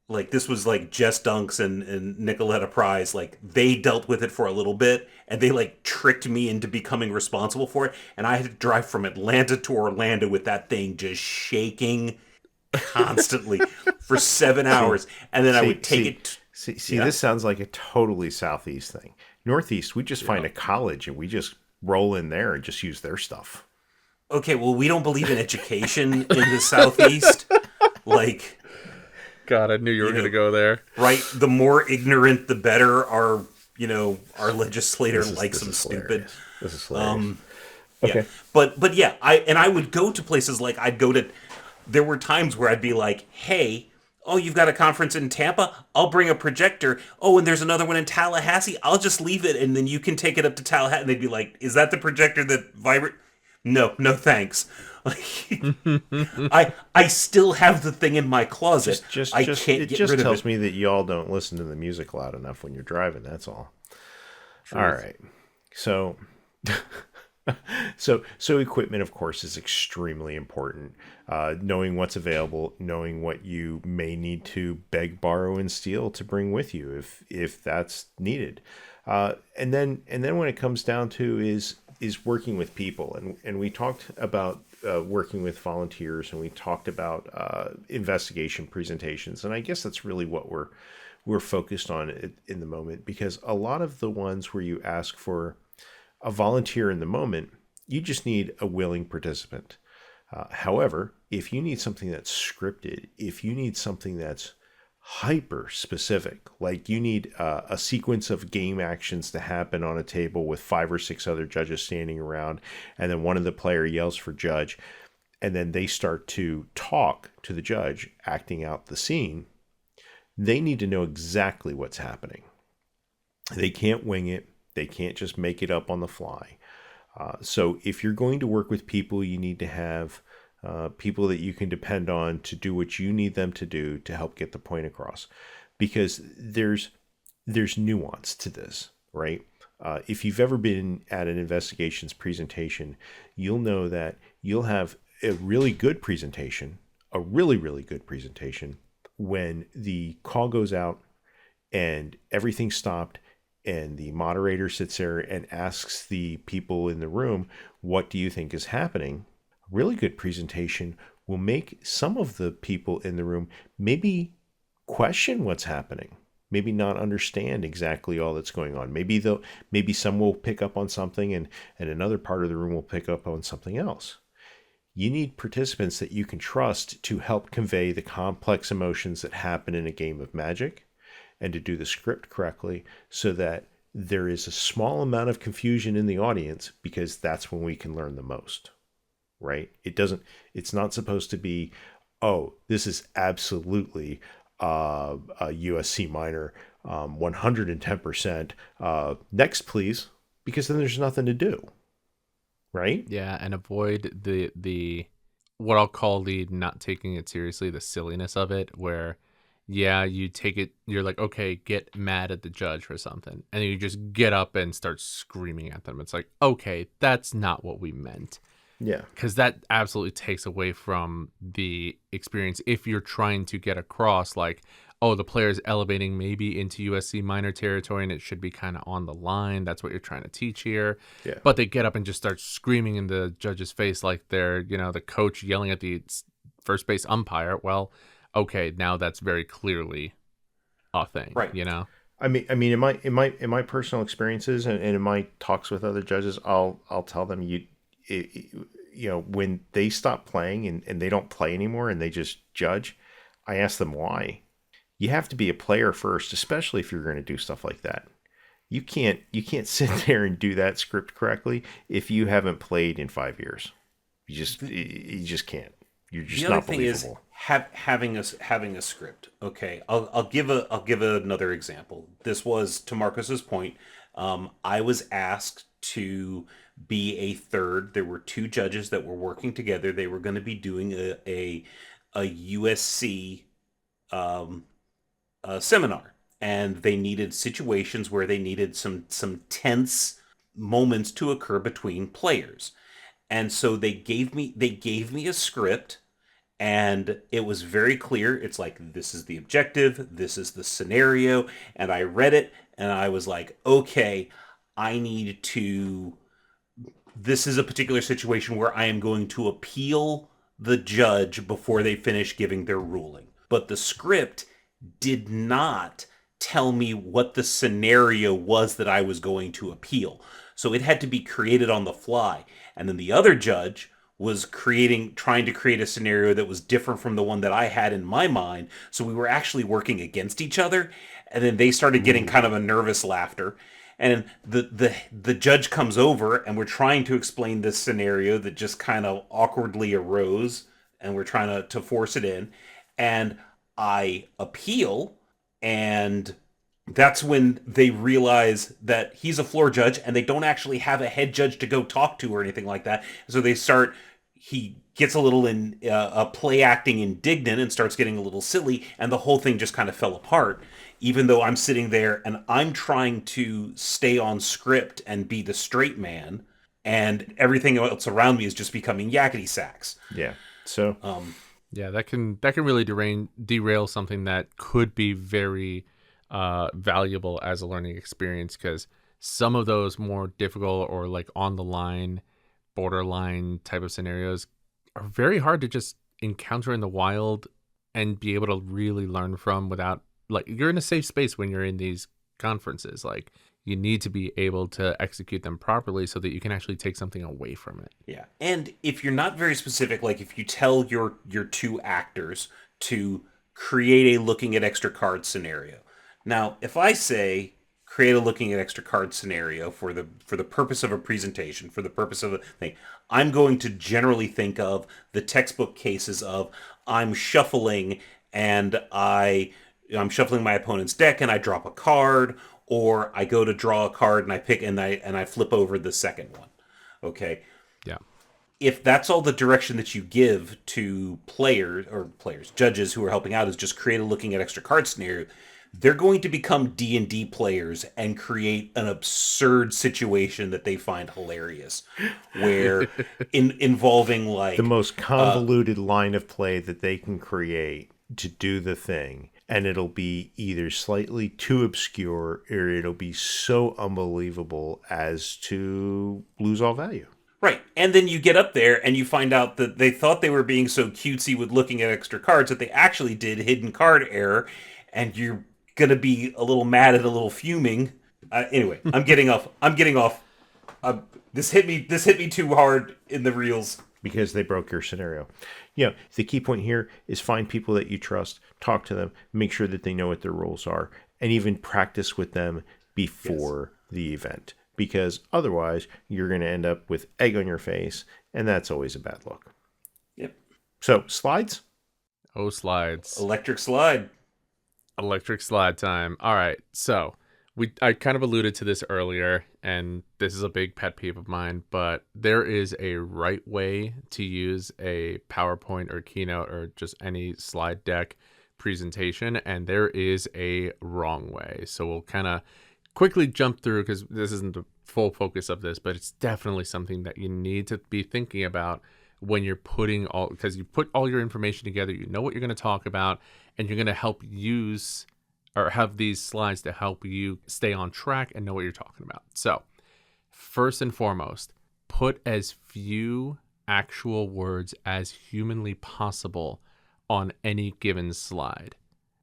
like, this was like Jess Dunks and Nicoletta Price, like, they dealt with it for a little bit, and they like tricked me into becoming responsible for it, and I had to drive from Atlanta to Orlando with that thing just shaking constantly for 7 hours, and then I would take it. See, Yeah. this sounds like a totally Southeast thing. Northeast, we just find a college and we just roll in there and just use their stuff. Okay, well, we don't believe in education in the Southeast. Like, God, I knew you were going to go there. right? The more ignorant, the better. Our legislator likes them This is stupid. hilarious. This is hilarious. Yeah. Okay. But yeah, I would go to places like, there were times where I'd be like, hey, oh, you've got a conference in Tampa? I'll bring a projector. Oh, and there's another one in Tallahassee? I'll just leave it, and then you can take it up to Tallahassee. And they'd be like, is that the projector that vibrates? No, thanks. I still have the thing in my closet. It just tells me that y'all don't listen to the music loud enough when you're driving. That's all. Truth. All right. So, so equipment, of course, is extremely important. Knowing what's available, knowing what you may need to beg, borrow, and steal to bring with you if that's needed. And then when it comes down to is working with people, and we talked about working with volunteers, and we talked about investigation presentations, and I guess that's really what we're focused on in the moment, because a lot of the ones where you ask for a volunteer in the moment, you just need a willing participant. However, if you need something that's scripted, if you need something that's hyper specific, like you need a sequence of game actions to happen on a table with 5 or 6 other judges standing around, and then one of the player yells for judge, and then they start to talk to the judge, acting out the scene, they need to know exactly what's happening. They can't wing it. They can't just make it up on the fly. So if you're going to work with people, you need to have people that you can depend on to do what you need them to do to help get the point across, because there's nuance to this, right? If you've ever been at an investigations presentation, you'll know that you'll have a really good presentation, a really, really good presentation, when the call goes out and everything's stopped and the moderator sits there and asks the people in the room, what do you think is happening? A really good presentation will make some of the people in the room maybe question what's happening, maybe not understand exactly all that's going on. Maybe some will pick up on something, and another part of the room will pick up on something else. You need participants that you can trust to help convey the complex emotions that happen in a game of Magic, and to do the script correctly so that there is a small amount of confusion in the audience, because that's when we can learn the most, right? It's not supposed to be, oh, this is absolutely a USC minor, 110%. Next, please, because then there's nothing to do, right? Yeah, and avoid the what I'll call the not taking it seriously, the silliness of it, where you take it, you're like, okay, get mad at the judge for something, and you just get up and start screaming at them. It's like, okay, that's not what we meant. Yeah. Because that absolutely takes away from the experience if you're trying to get across, like, oh, the player's elevating maybe into USC minor territory and it should be kind of on the line. That's what you're trying to teach here. Yeah. But they get up and just start screaming in the judge's face like they're, the coach yelling at the first base umpire. Well, okay, now that's very clearly a thing, Right. I mean, in my personal experiences and in my talks with other judges, I'll tell them when they stop playing and they don't play anymore and they just judge, I ask them why. You have to be a player first, especially if you're going to do stuff like that. You can't sit there and do that script correctly if you haven't played in 5 years. You just can't. You're just not believable. The other thing is having a script. Okay, I'll give another example. This was, to Marcus's point, I was asked to be a third. There were 2 judges that were working together. They were going to be doing a USC seminar, and they needed situations where they needed some tense moments to occur between players. And so they gave me a script, and it was very clear. It's like, this is the objective, this is the scenario, and I read it and I was like, okay, this is a particular situation where I am going to appeal the judge before they finish giving their ruling. But the script did not tell me what the scenario was that I was going to appeal. So it had to be created on the fly. And then the other judge was trying to create a scenario that was different from the one that I had in my mind. So we were actually working against each other. And then they started getting kind of a nervous laughter. And the judge comes over, and we're trying to explain this scenario that just kind of awkwardly arose, and we're trying to force it in. And I appeal, and that's when they realize that he's a floor judge and they don't actually have a head judge to go talk to or anything like that. So he gets a little play acting indignant and starts getting a little silly, and the whole thing just kind of fell apart, even though I'm sitting there and I'm trying to stay on script and be the straight man, and everything else around me is just becoming yakety sacks. Yeah. So, yeah, that can really derail something that could be very valuable as a learning experience, because some of those more difficult or like on the line, borderline type of scenarios are very hard to just encounter in the wild and be able to really learn from without, like, you're in a safe space when you're in these conferences. Like, you need to be able to execute them properly so that you can actually take something away from it. Yeah. And if you're not very specific, like if you tell your two actors to create a looking at extra cards scenario. Now, if I say create a looking at extra cards scenario for the purpose of a presentation, for the purpose of a thing, I'm going to generally think of the textbook cases of I'm shuffling and I'm shuffling my opponent's deck and I drop a card, or I go to draw a card and I pick and I flip over the second one. Okay. Yeah. If that's all the direction that you give to judges who are helping out, is just create a looking at extra card scenario, they're going to become D&D players and create an absurd situation that they find hilarious, where involving like the most convoluted line of play that they can create to do the thing, and it'll be either slightly too obscure or it'll be so unbelievable as to lose all value. Right. And then you get up there and you find out that they thought they were being so cutesy with looking at extra cards that they actually did hidden card error, and you're going to be a little mad and a little fuming. Anyway, I'm getting off. This hit me too hard in the reels. Because they broke your scenario. The key point here is find people that you trust, talk to them, make sure that they know what their roles are, and even practice with them before the event. Because otherwise, you're going to end up with egg on your face, and that's always a bad look. Yep. So, slides? Oh, slides. Electric slide. Electric slide time. All right. So I kind of alluded to this earlier, and this is a big pet peeve of mine, but there is a right way to use a PowerPoint or Keynote or just any slide deck presentation, and there is a wrong way. So we'll kind of quickly jump through, because this isn't the full focus of this, but it's definitely something that you need to be thinking about when you're putting because you put all your information together, you know what you're going to talk about, and you're going to help use or have these slides to help you stay on track and know what you're talking about. So first and foremost, put as few actual words as humanly possible on any given slide.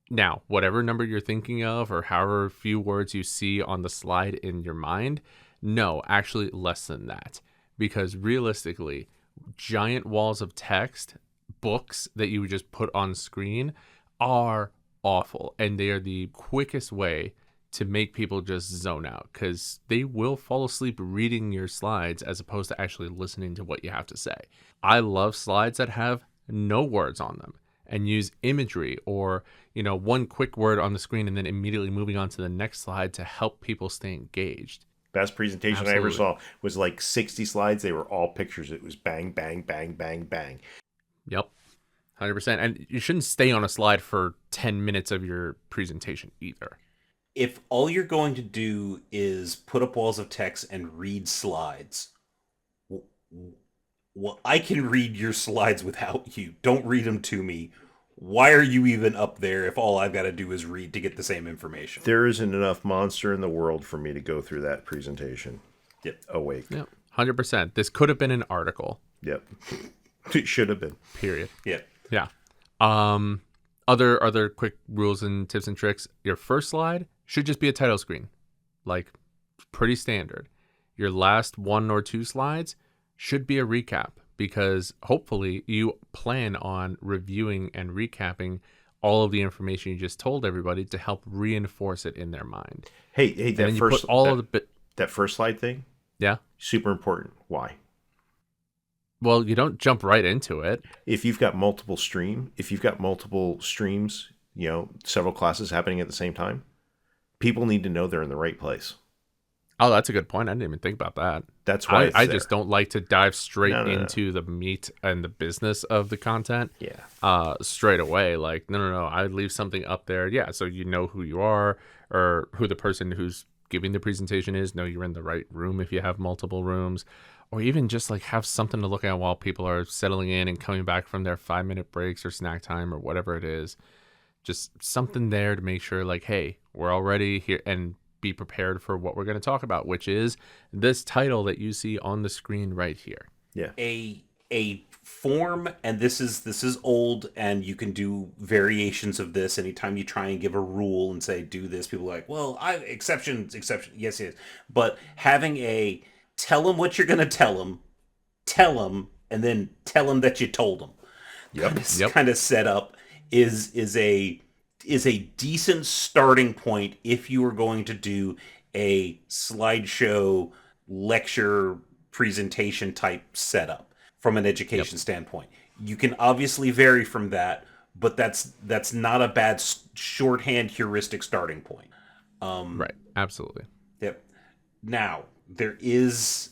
Now, whatever number you're thinking of or however few words you see on the slide in your mind, no, actually less than that. Because realistically, giant walls of text, books that you would just put on screen are awful, and they are the quickest way to make people just zone out, because they will fall asleep reading your slides as opposed to actually listening to what you have to say. I love slides that have no words on them and use imagery or one quick word on the screen and then immediately moving on to the next slide to help people stay engaged. Best presentation I ever saw was like 60 slides. They were all pictures. It was bang, bang, bang, bang, bang. Yep. 100%. And you shouldn't stay on a slide for 10 minutes of your presentation either. If all you're going to do is put up walls of text and read slides, well, I can read your slides without you. Don't read them to me. Why are you even up there if all I've got to do is read to get the same information? There isn't enough monster in the world for me to go through that presentation. Yep. Awake. Yep. 100%. This could have been an article. Yep. It should have been. Period. Yep. Yeah. Other quick rules and tips and tricks. Your first slide should just be a title screen. Like, pretty standard. Your last 1 or 2 slides should be a recap, because hopefully you plan on reviewing and recapping all of the information you just told everybody to help reinforce it in their mind. Hey, that first slide thing? Yeah. Super important. Why? Well, you don't jump right into it. If you've got multiple streams, several classes happening at the same time, people need to know they're in the right place. Oh, that's a good point. I didn't even think about that. That's why I just don't like to dive straight into the meat and the business of the content. Yeah. Straight away. Like, no. I would leave something up there. Yeah. So you know who you are, or who the person who's giving the presentation is. Know you're in the right room if you have multiple rooms, or even just like have something to look at while people are settling in and coming back from their 5-minute breaks or snack time or whatever it is. Just something there to make sure, like, hey, we're already here, and be prepared for what we're going to talk about, which is this title that you see on the screen right here. Yeah. A form, and this is old, and you can do variations of this. Anytime you try and give a rule and say do this, people are like, well, exception, yes, but having a tell them what you're going to tell them, and then tell them that you told them kind of setup is a decent starting point if you are going to do a slideshow lecture presentation type setup from an education standpoint. You can obviously vary from that, but that's not a bad shorthand heuristic starting point. Right. Absolutely. Yep. Now, there is,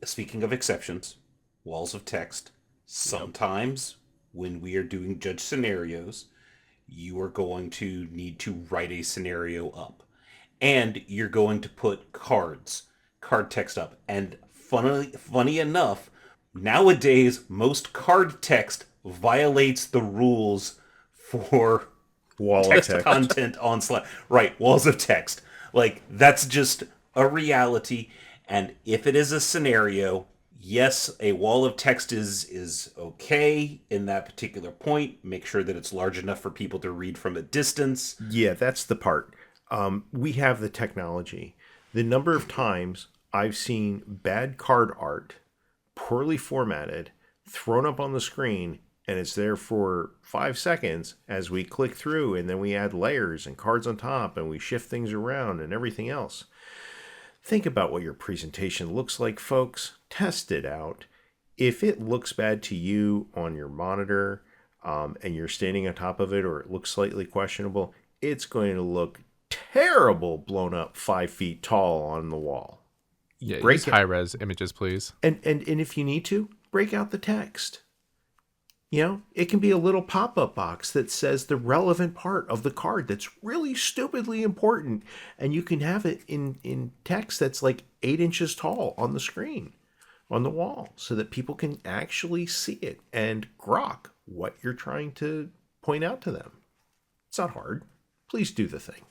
speaking of exceptions, walls of text. Sometimes when we are doing judge scenarios, you are going to need to write a scenario up. And you're going to put card text up. And funny enough, nowadays, most card text violates the rules for Wall text of text content on slide. Right, walls of text. Like, that's just a reality. And if it is a scenario, yes, a wall of text is okay in that particular point. Make sure that it's large enough for people to read from a distance. Yeah, that's the part. We have the technology. The number of times I've seen bad card art, poorly formatted, thrown up on the screen, and it's there for 5 seconds as we click through, and then we add layers and cards on top, and we shift things around and everything else. Think about what your presentation looks like, folks. Test it out. If it looks bad to you on your monitor, and you're standing on top of it, or it looks slightly questionable, it's going to look terrible blown up 5 feet tall on the wall. Yeah, use high-res images, please. And if you need to, break out the text. You know, it can be a little pop-up box that says the relevant part of the card that's really stupidly important, and you can have it in text that's like 8 inches tall on the screen, on the wall, so that people can actually see it and grok what you're trying to point out to them. It's not hard. Please do the thing.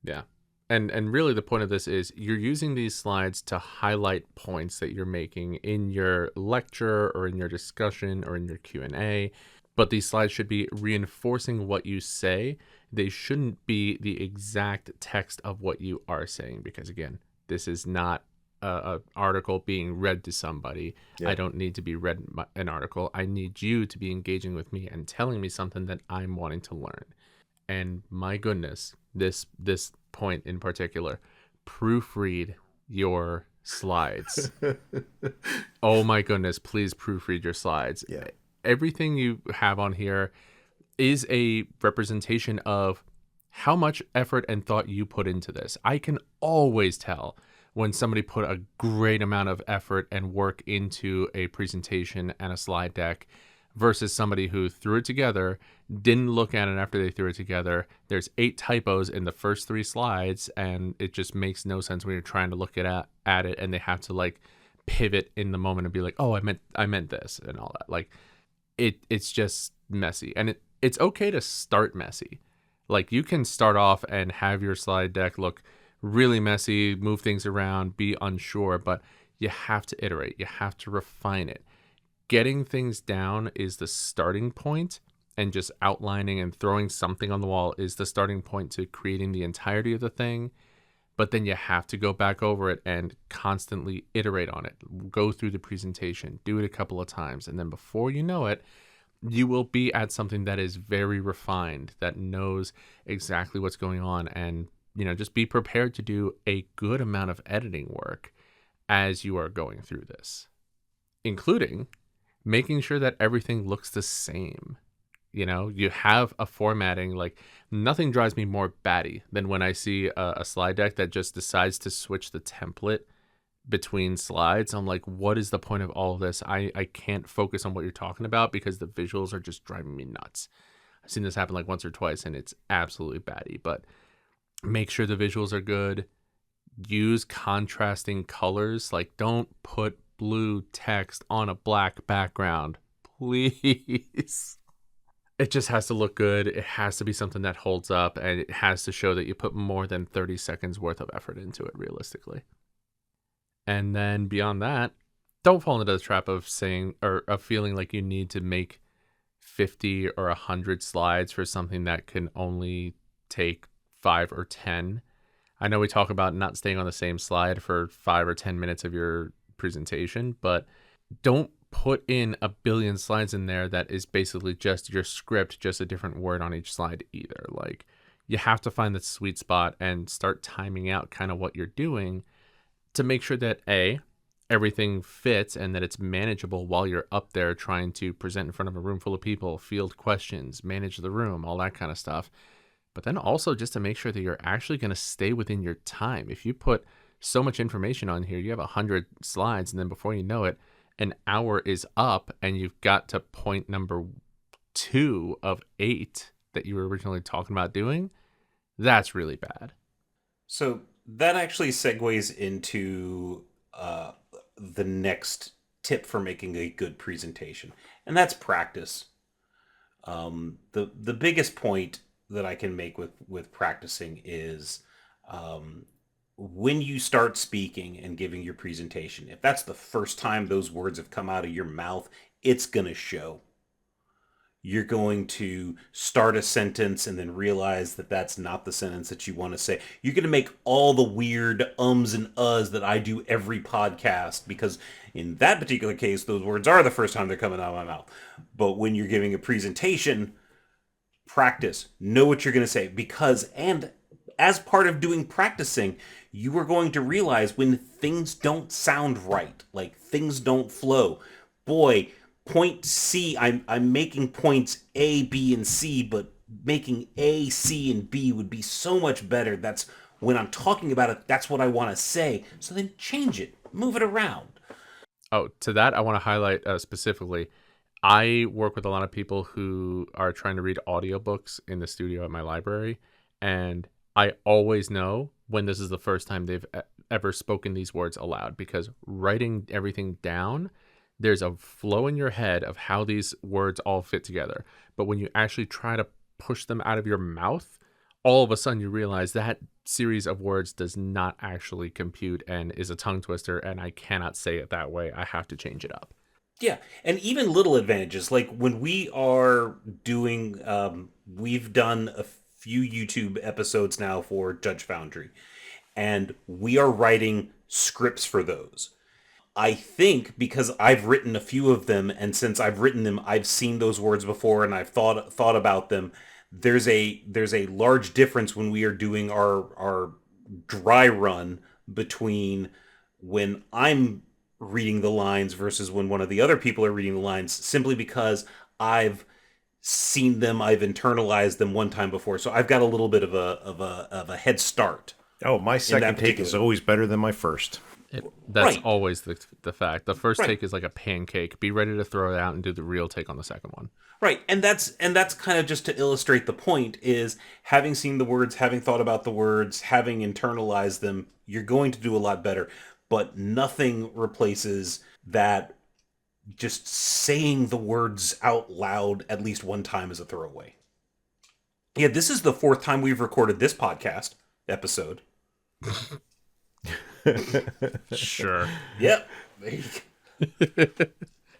Yeah. And really the point of this is you're using these slides to highlight points that you're making in your lecture or in your discussion or in your Q&A, but these slides should be reinforcing what you say. They shouldn't be the exact text of what you are saying, because again, this is not an article being read to somebody. Yeah. I don't need to be read an article. I need you to be engaging with me and telling me something that I'm wanting to learn. And my goodness, this point in particular, proofread your slides. Oh my goodness, please proofread your slides. Yeah. Everything you have on here is a representation of how much effort and thought you put into this. I can always tell when somebody put a great amount of effort and work into a presentation and a slide deck versus somebody who threw it together, didn't look at it after they threw it together. There's 8 typos in the first 3 slides, and it just makes no sense when you're trying to look at it, and they have to like pivot in the moment and be like, oh, I meant this and all that. Like it's just messy, and it's okay to start messy. Like you can start off and have your slide deck look really messy, move things around, be unsure, but you have to iterate. You have to refine it. Getting things down is the starting point, and just outlining and throwing something on the wall is the starting point to creating the entirety of the thing. But then you have to go back over it and constantly iterate on it. Go through the presentation, do it a couple of times, and then before you know it, you will be at something that is very refined, that knows exactly what's going on. And, just be prepared to do a good amount of editing work as you are going through this, including making sure that everything looks the same. You have a formatting. Like nothing drives me more batty than when I see a slide deck that just decides to switch the template between slides. I'm like, what is the point of all of this? I can't focus on what you're talking about because the visuals are just driving me nuts. I've seen this happen like once or twice, and it's absolutely batty. But make sure the visuals are good. Use contrasting colors. Like don't put blue text on a black background, please. It just has to look good. It has to be something that holds up, and it has to show that you put more than 30 seconds worth of effort into it realistically. And then beyond that, don't fall into the trap of saying or of feeling like you need to make 50 or 100 slides for something that can only take 5 or 10. I know we talk about not staying on the same slide for 5 or 10 minutes of your presentation, but don't put in a billion slides in there that is basically just your script, just a different word on each slide either. Like, you have to find the sweet spot and start timing out kind of what you're doing to make sure that everything fits and that it's manageable while you're up there trying to present in front of a room full of people, field questions, manage the room, all that kind of stuff. But then also just to make sure that you're actually going to stay within your time. If you put so much information on here, you have 100 slides, and then before you know it, an hour is up and you've got to point number 2 of 8 that you were originally talking about doing, that's really bad. So that actually segues into the next tip for making a good presentation, and that's practice. The biggest point that I can make with practicing is when you start speaking and giving your presentation, if that's the first time those words have come out of your mouth, it's going to show. You're going to start a sentence and then realize that that's not the sentence that you want to say. You're going to make all the weird ums and uhs that I do every podcast, because in that particular case, those words are the first time they're coming out of my mouth. But when you're giving a presentation, practice. Know what you're going to say, because, and as part of doing practicing, you are going to realize when things don't sound right, like things don't flow. Boy, point C, I'm making points A, B, and C, but making A, C, and B would be so much better. That's when I'm talking about it, that's what I want to say. So then change it, move it around. Oh, to that, I want to highlight specifically, I work with a lot of people who are trying to read audiobooks in the studio at my library, and I always know when this is the first time they've ever spoken these words aloud, because writing everything down, there's a flow in your head of how these words all fit together. But when you actually try to push them out of your mouth, all of a sudden you realize that series of words does not actually compute and is a tongue twister, and I cannot say it that way. I have to change it up. Yeah, and even little advantages, like when we are doing, we've done a few YouTube episodes now for Judge Foundry, and we are writing scripts for those. I think because I've written a few of them, and since I've written them, I've seen those words before, and I've thought about them. There's a large difference when we are doing our dry run between when I'm reading the lines versus when one of the other people are reading the lines, simply because I've seen them, I've internalized them one time before, so I've got a little bit of a head start. Oh, my second take is always better than my first. That's Right. always the fact. The first Right. take is like a pancake. Be ready to throw it out and do the real take on the second one. Right, and that's kind of just to illustrate the point, is having seen the words, having thought about the words, having internalized them, you're going to do a lot better. But nothing replaces that, just saying the words out loud at least one time as a throwaway. Yeah, this is the 4th time we've recorded this podcast episode. Sure. Yep.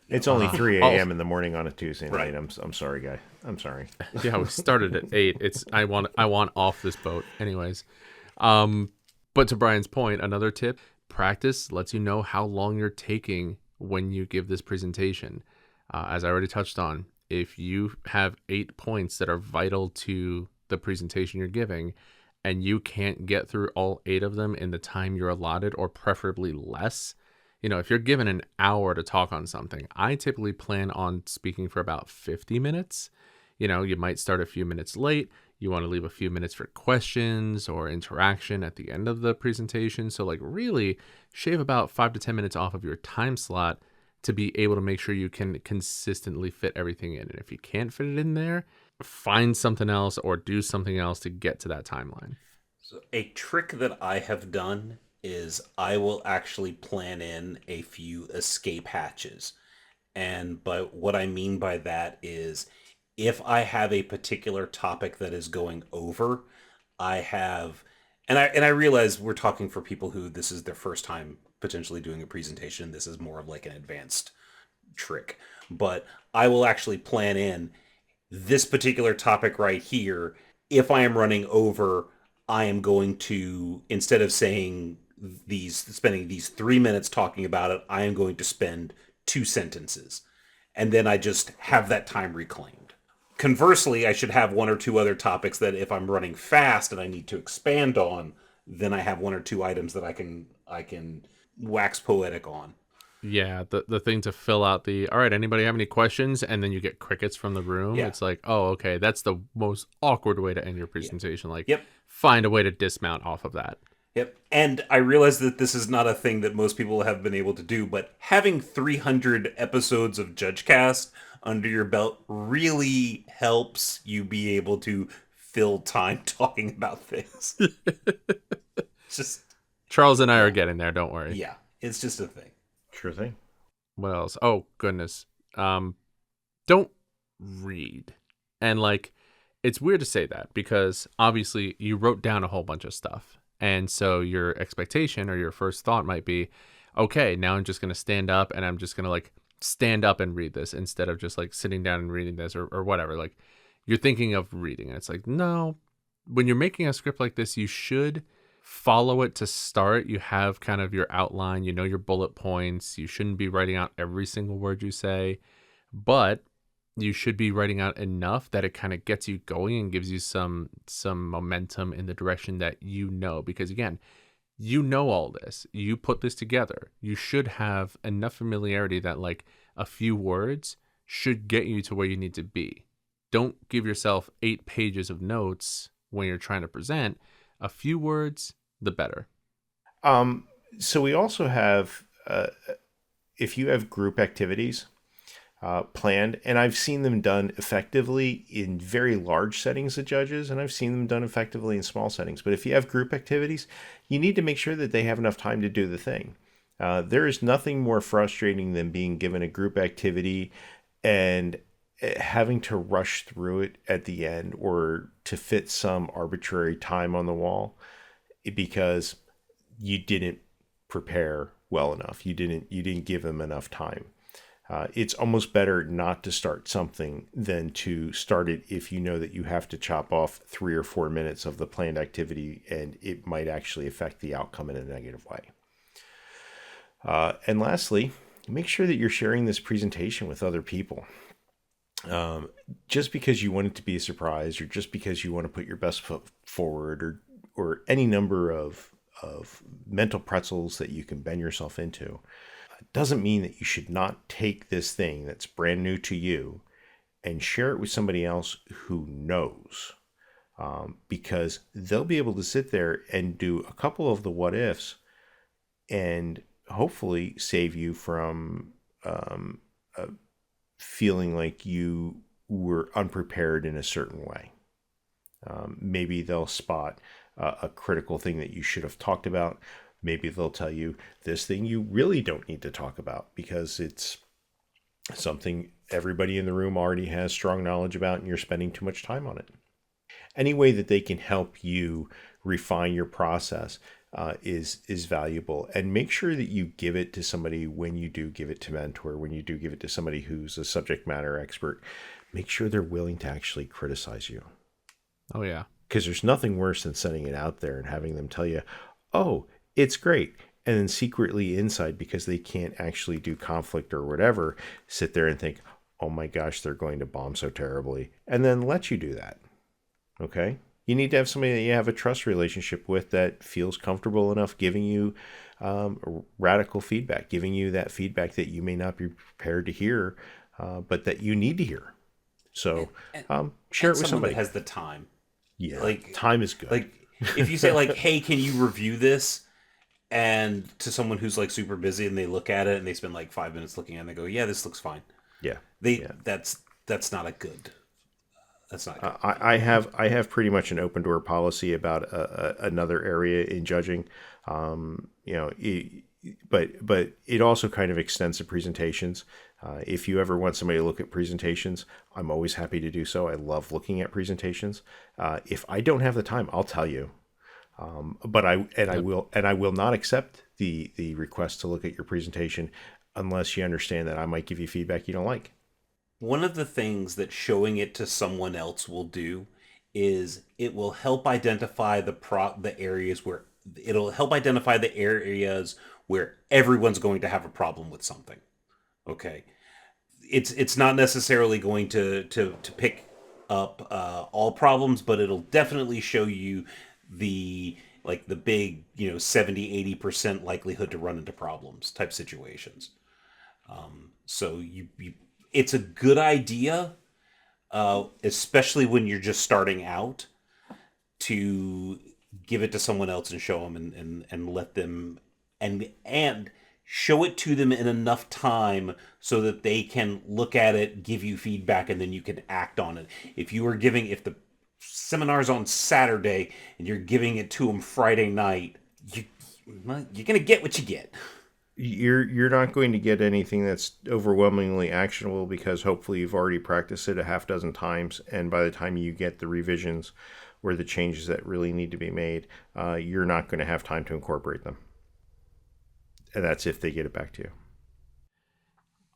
It's only 3 a.m. in the morning on a Tuesday night. Right. I'm sorry, guy. I'm sorry. Yeah, we started at 8. I want off this boat. Anyways. But to Brian's point, another tip, practice lets you know how long you're taking when you give this presentation. As I already touched on, if you have 8 points that are vital to the presentation you're giving, and you can't get through all 8 of them in the time you're allotted, or preferably less, if you're given an hour to talk on something, I typically plan on speaking for about 50 minutes. You might start a few minutes late. You want to leave a few minutes for questions or interaction at the end of the presentation. So really shave about 5 to 10 minutes off of your time slot to be able to make sure you can consistently fit everything in. And if you can't fit it in there, find something else or do something else to get to that timeline. So a trick that I have done is I will actually plan in a few escape hatches. And what I mean by that is, if I have a particular topic that is going over, I have, and I realize we're talking for people who this is their first time potentially doing a presentation. This is more of like an advanced trick, but I will actually plan in this particular topic right here. If I am running over, I am going to, instead of spending these 3 minutes talking about it, I am going to spend 2 sentences. And then I just have that time reclaimed. Conversely, I should have one or two other topics that if I'm running fast and I need to expand on, then I have one or two items that I can wax poetic on. Yeah, the thing to fill out the, all right, anybody have any questions? And then you get crickets from the room. Yeah. It's like, oh, okay, that's the most awkward way to end your presentation. Like, Yep. find a way to dismount off of that. Yep. And I realize that this is not a thing that most people have been able to do, but having 300 episodes of JudgeCast under your belt really helps you be able to fill time talking about things. Just, Charles and I are getting there, don't worry. yeah, it's just a thing. Sure thing. What else? Oh, goodness. Don't read. And like, it's weird to say that because obviously you wrote down a whole bunch of stuff. And so your expectation or your first thought might be, okay, now I'm just going to stand up and I'm just going to like stand up and read this instead of just like sitting down and reading this or whatever. Like, you're thinking of reading. And it's like, no, when you're making a script like this, you should follow it to start. You have kind of your outline, you know, your bullet points. You shouldn't be writing out every single word you say, but you should be writing out enough that it kind of gets you going and gives you some momentum in the direction that you know. Because again, you know all this. You put this together. You should have enough familiarity that like a few words should get you to where you need to be. Don't give yourself 8 pages of notes when you're trying to present. A few words, the better. So we also have, if you have group activities planned, and I've seen them done effectively in very large settings of judges, and I've seen them done effectively in small settings. But if you have group activities, you need to make sure that they have enough time to do the thing. There is nothing more frustrating than being given a group activity and having to rush through it at the end or to fit some arbitrary time on the wall because you didn't prepare well enough. You didn't give them enough time. It's almost better not to start something than to start it if you know that you have to chop off 3 or 4 minutes of the planned activity and it might actually affect the outcome in a negative way. And lastly, make sure that you're sharing this presentation with other people. Just because you want it to be a surprise or just because you want to put your best foot forward or any number of mental pretzels that you can bend yourself into doesn't mean that you should not take this thing that's brand new to you and share it with somebody else who knows, because they'll be able to sit there and do a couple of the what ifs and hopefully save you from feeling like you were unprepared in a certain way. Maybe they'll spot a critical thing that you should have talked about. Maybe they'll tell you this thing you really don't need to talk about because it's something everybody in the room already has strong knowledge about and you're spending too much time on it. Any way that they can help you refine your process is valuable, and make sure that you give it to somebody when you do give it to mentor, when you do give it to somebody who's a subject matter expert. Make sure they're willing to actually criticize you. Oh, yeah. Because there's nothing worse than sending it out there and having them tell you, oh, it's great. And then secretly inside, because they can't actually do conflict or whatever, sit there and think, oh my gosh, they're going to bomb so terribly. And then let you do that. Okay? You need to have somebody that you have a trust relationship with that feels comfortable enough giving you radical feedback, giving you that feedback that you may not be prepared to hear, but that you need to hear. So share it with somebody that has the time. Yeah, like time is good. Like if you say like, "Hey, can you review this?" and to someone who's like super busy and they look at it and they spend like 5 minutes looking at it and they go, "Yeah, this looks fine." Yeah, that's not a good. That's not good. I have pretty much an open door policy about another area in judging. But it also kind of extends to presentations. If you ever want somebody to look at presentations, I'm always happy to do so. I love looking at presentations. If I don't have the time, I'll tell you. I will not accept the request to look at your presentation unless you understand that I might give you feedback you don't like. One of the things that showing it to someone else will do is it will help identify the areas where everyone's going to have a problem with something. Okay, it's not necessarily going to pick up all problems, but it'll definitely show you the big 70-80% likelihood to run into problems type situations. So it's a good idea, especially when you're just starting out, to give it to someone else and show them and let them and show it to them in enough time so that they can look at it, give you feedback, and then you can act on it. If the seminar's on Saturday and you're giving it to them Friday night, you're gonna get what you get. You're not going to get anything that's overwhelmingly actionable because hopefully you've already practiced it a half dozen times, and by the time you get the revisions or the changes that really need to be made, you're not going to have time to incorporate them. And that's if they get it back to you.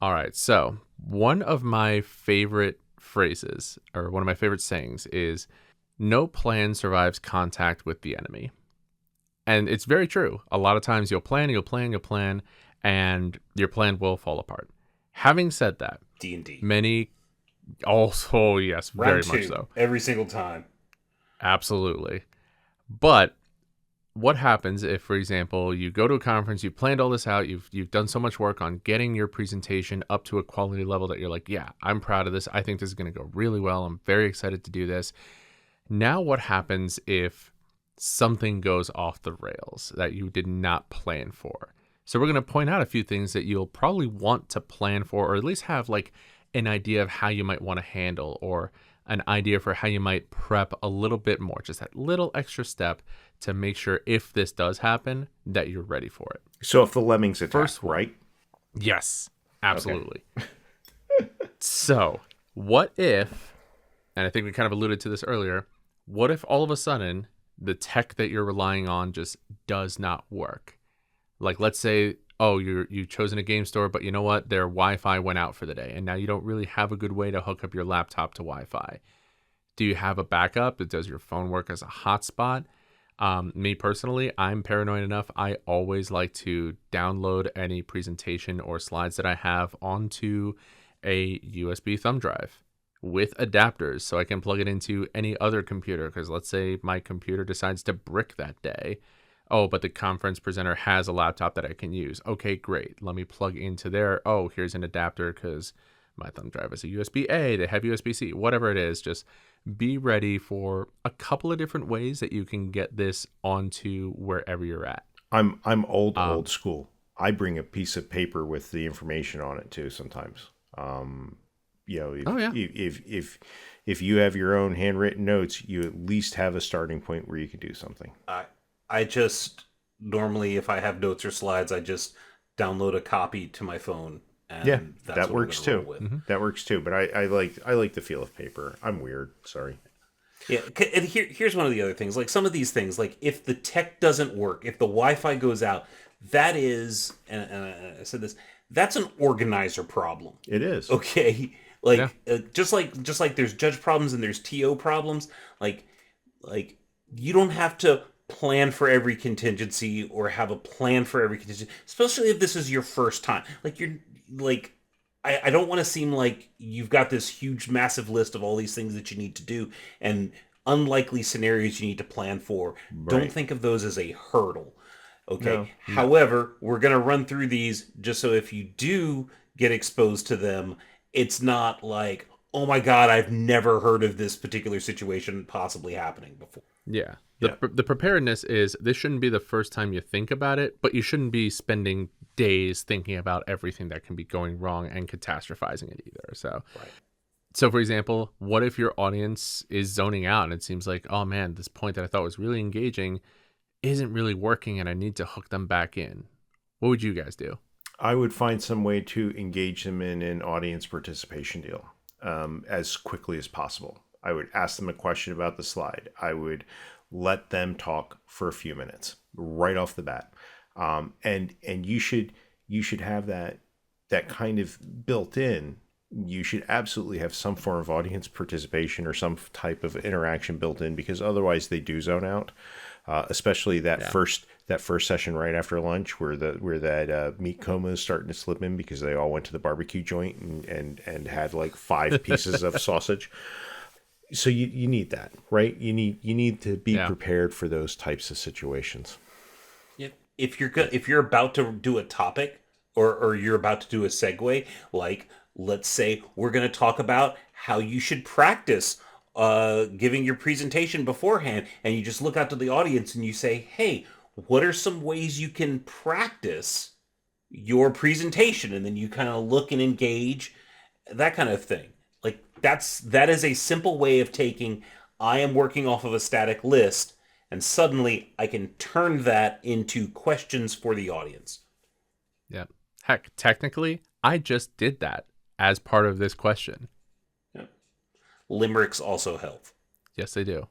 All right. So one of my favorite phrases, or one of my favorite sayings, is no plan survives contact with the enemy. And it's very true. A lot of times you'll plan, and your plan will fall apart. Having said that, D&D. many also, yes, Round very 2, much so. every single time. Absolutely. But what happens if, for example, you go to a conference, you've planned all this out, you've done so much work on getting your presentation up to a quality level that you're like, yeah, I'm proud of this. I think this is going to go really well. I'm very excited to do this. Now what happens if something goes off the rails that you did not plan for? So we're going to point out a few things that you'll probably want to plan for, or at least have like an idea of how you might want to handle, or an idea for how you might prep a little bit more, just that little extra step to make sure if this does happen that you're ready for it. So if the lemmings attack, First one. right? Yes, absolutely. Okay. So what if, and I think we kind of alluded to this earlier, what if all of a sudden the tech that you're relying on just does not work? Like, let's say, you've chosen a game store, but you know what? Their Wi-Fi went out for the day, and now you don't really have a good way to hook up your laptop to Wi-Fi. Do you have a backup? Does your phone work as a hotspot? Me personally, I'm paranoid enough. I always like to download any presentation or slides that I have onto a USB thumb drive with adapters so I can plug it into any other computer. Because let's say my computer decides to brick that day. Oh, but the conference presenter has a laptop that I can use. Okay, great. Let me plug into there. Oh, here's an adapter because my thumb drive is a USB-A. They have USB-C. Whatever it is, just be ready for a couple of different ways that you can get this onto wherever you're at. I'm old school. I bring a piece of paper with the information on it too sometimes. If you have your own handwritten notes, you at least have a starting point where you can do something. I just normally, if I have notes or slides, I just download a copy to my phone. And that works too. Mm-hmm. That works too. But I like the feel of paper. I'm weird. Sorry. Yeah. And here's one of the other things. Like some of these things, like if the tech doesn't work, if the Wi-Fi goes out, that is, and I said this, that's an organizer problem. It is. Okay. Just like there's judge problems and there's TO problems. Like you don't have to plan for every contingency or have a plan for every contingency, especially if this is your first time. I don't want to seem like you've got this huge, massive list of all these things that you need to do and unlikely scenarios you need to plan for. Right. Don't think of those as a hurdle. Okay. No. However, we're going to run through these just so if you do get exposed to them, it's not like, oh my God, I've never heard of this particular situation possibly happening before. Yeah. The preparedness is, this shouldn't be the first time you think about it, but you shouldn't be spending days thinking about everything that can be going wrong and catastrophizing it either. So, right. So for example, what if your audience is zoning out and it seems like, oh man, this point that I thought was really engaging isn't really working and I need to hook them back in? What would you guys do? I would find some way to engage them in an audience participation deal as quickly as possible. I would ask them a question about the slide. I would let them talk for a few minutes right off the bat, and you should have that kind of built in. You should absolutely have some form of audience participation or some type of interaction built in, because otherwise they do zone out. Especially that first session right after lunch, where that meat coma is starting to slip in because they all went to the barbecue joint and had like 5 pieces of sausage. So you need that, right? You need to be prepared for those types of situations. Yep. If you're about to do a topic or you're about to do a segue, like let's say we're going to talk about how you should practice giving your presentation beforehand, and you just look out to the audience and you say, hey, what are some ways you can practice your presentation? And then you kind of look and engage, that kind of thing. Like that is a simple way of taking, I am working off of a static list, and suddenly I can turn that into questions for the audience. Yeah. Heck, technically, I just did that as part of this question. Yeah. Limericks also help. Yes, they do.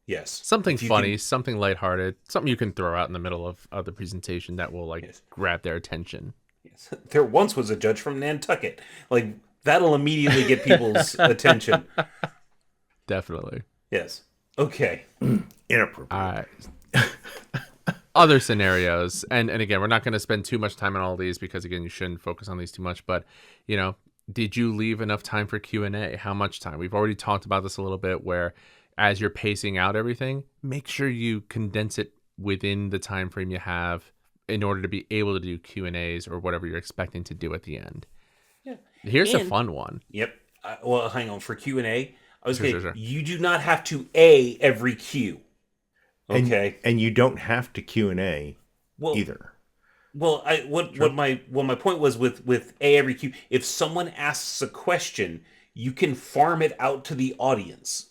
Yes. Something funny, something lighthearted, something you can throw out in the middle of the presentation that will grab their attention. Yes. There once was a judge from Nantucket. Like, that'll immediately get people's attention. Definitely. Yes. Okay. Inappropriate. All right. Other scenarios, and again, we're not going to spend too much time on all these because, again, you shouldn't focus on these too much, but, did you leave enough time for Q&A? How much time? We've already talked about this a little bit, where as you're pacing out everything, make sure you condense it within the time frame you have in order to be able to do Q&As or whatever you're expecting to do at the end. Yeah. Here's a fun one. Yep. Well, hang on. For Q&A, I was Sure. You do not have to A every Q. Okay. And you don't have to Q&A either. Well, what my point was with A every Q, if someone asks a question, you can farm it out to the audience.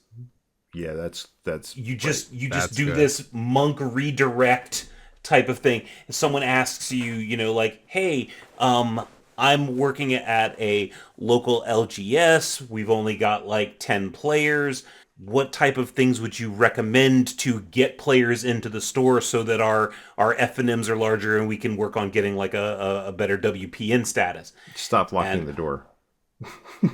Yeah, that's you just do good. This monk redirect type of thing. If someone asks you, like, hey, I'm working at a local LGS. We've only got like 10 players. What type of things would you recommend to get players into the store so that our FNMs are larger and we can work on getting like a better WPN status? Stop locking the door.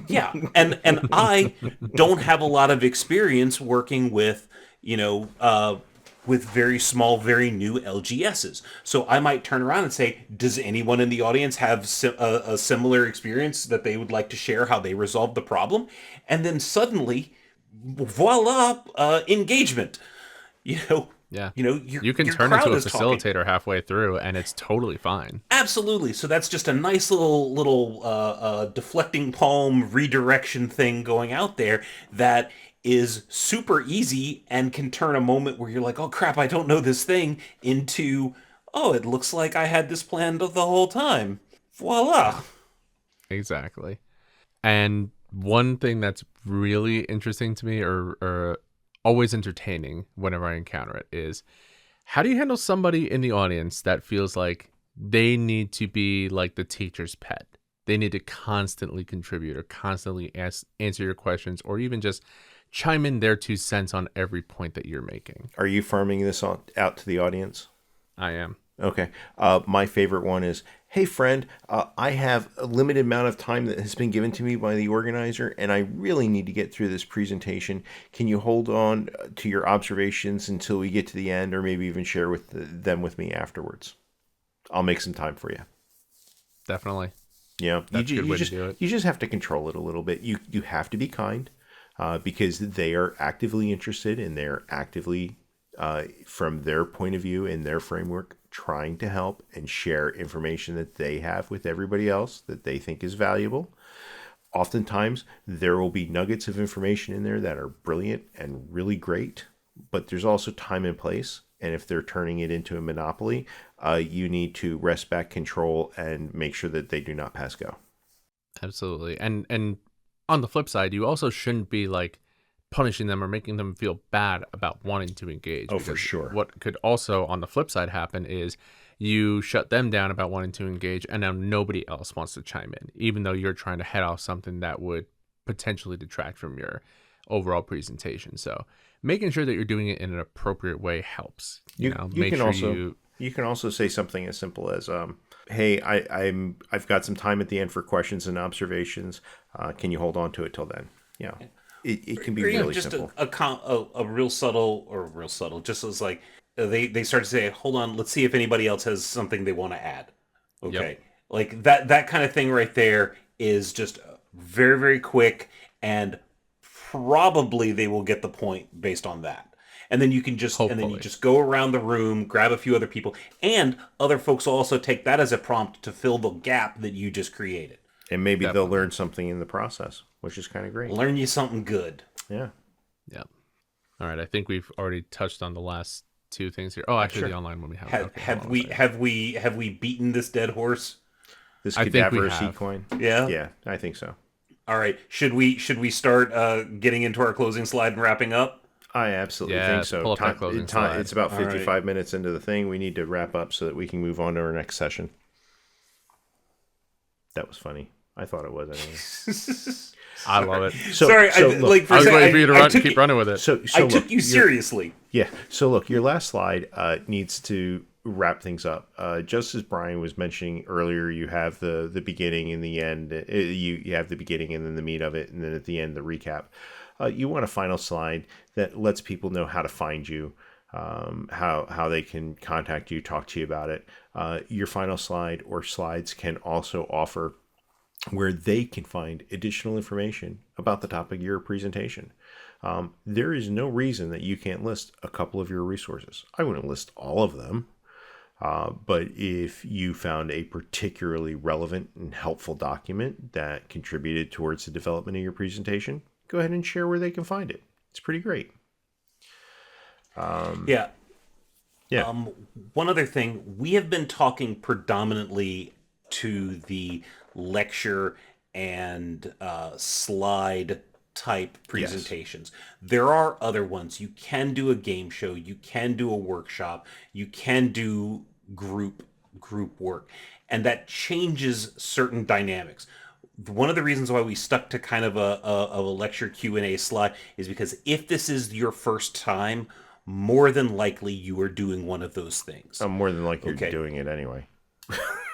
Yeah, and I don't have a lot of experience working with, with very small, very new LGSs. So I might turn around and say, does anyone in the audience have a similar experience that they would like to share how they resolved the problem? And then suddenly, voila, engagement. Yeah. You can turn into a facilitator halfway through, and it's totally fine. Absolutely. So that's just a nice little deflecting palm redirection thing going out there that is super easy and can turn a moment where you're like, oh crap, I don't know this thing, into, oh, it looks like I had this planned the whole time. Voila. Exactly. And one thing that's really interesting to me, or always entertaining whenever I encounter it, is how do you handle somebody in the audience that feels like they need to be like the teacher's pet? They need to constantly contribute or constantly answer your questions, or even just chime in their 2 cents on every point that you're making. Are you farming this out to the audience? I am. Okay. My favorite one is, hey, friend, I have a limited amount of time that has been given to me by the organizer, and I really need to get through this presentation. Can you hold on to your observations until we get to the end, or maybe even share them with me afterwards? I'll make some time for you. Definitely. Yeah. That's a good way to do it. You just have to control it a little bit. You have to be kind because they are actively interested, and they're actively, from their point of view in their framework, trying to help and share information that they have with everybody else that they think is valuable. Oftentimes, there will be nuggets of information in there that are brilliant and really great, but there's also time and place. And if they're turning it into a monopoly, you need to wrest back control and make sure that they do not pass go. Absolutely. And on the flip side, you also shouldn't be like punishing them or making them feel bad about wanting to engage. Oh, for sure. What could also, on the flip side, happen is you shut them down about wanting to engage, and now nobody else wants to chime in, even though you're trying to head off something that would potentially detract from your overall presentation. So making sure that you're doing it in an appropriate way helps. You can also say something as simple as, "Hey, I've got some time at the end for questions and observations. Can you hold on to it till then?" Yeah, it can be really just simple. a real subtle, just as like they start to say, hold on, let's see if anybody else has something they want to add. Okay, Yep. like that kind of thing right there is just very, very quick, and probably they will get the point based on that. And then you can just and then you Hopefully. just go around the room, grab a few other people, and other folks will also take that as a prompt to fill the gap that you just created. And maybe they'll Definitely. learn something in the process, which is kind of great. Learn you something good. Yeah. Yep. All right. I think we've already touched on the last two things here. Oh, actually, Sure. the online one we have. Have, Okay, have hold on a we second. have we beaten this dead horse? This I think we cadaverous have. coin. Yeah. Yeah, I think so. All right. Should we start getting into our closing slide and wrapping up? I absolutely Yeah, think so. pull up that closing slide. It's about All right. 55 minutes into the thing. We need to wrap up so that we can move on to our next session. That was funny. I thought it was anyway. I love it. So, Sorry, so I, look, like for I was a second, waiting for you to I took keep running with it. so I look, took you seriously. Yeah. So look, your last slide needs to wrap things up. Just as Bryan was mentioning earlier, you have the beginning and the end. You have the beginning and then the meat of it, and then at the end the recap. You want a final slide that lets people know how to find you, how they can contact you, talk to you about it. Your final slide or slides can also offer where they can find additional information about the topic of your presentation. There is no reason that you can't list a couple of your resources. I wouldn't list all of them, but if you found a particularly relevant and helpful document that contributed towards the development of your presentation, go ahead and share where they can find it. It's pretty great. Yeah. Yeah. One other thing, we have been talking predominantly to the lecture and slide type presentations. There are other ones. You can do a game show, you can do a workshop, you can do group work, and that changes certain dynamics. One of the reasons why we stuck to kind of a lecture Q&A slide is because if this is your first time, more than likely you are doing one of those things. More than likely Okay. you're doing it anyway.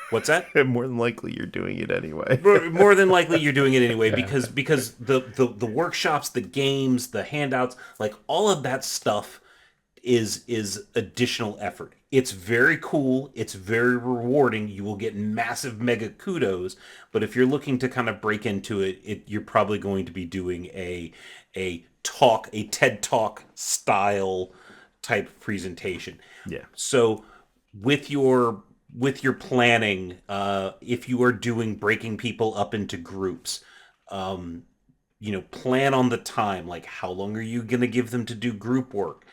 What's that? More than likely you're doing it anyway. More than likely you're doing it anyway because the workshops, the games, the handouts, like all of that stuff is additional effort. It's very cool, it's very rewarding, you will get massive mega kudos, but if you're looking to kind of break into it, you're probably going to be doing a TED Talk style type presentation. Yeah. So with your planning, if you are breaking people up into groups, plan on the time. Like, how long are you going to give them to do group work?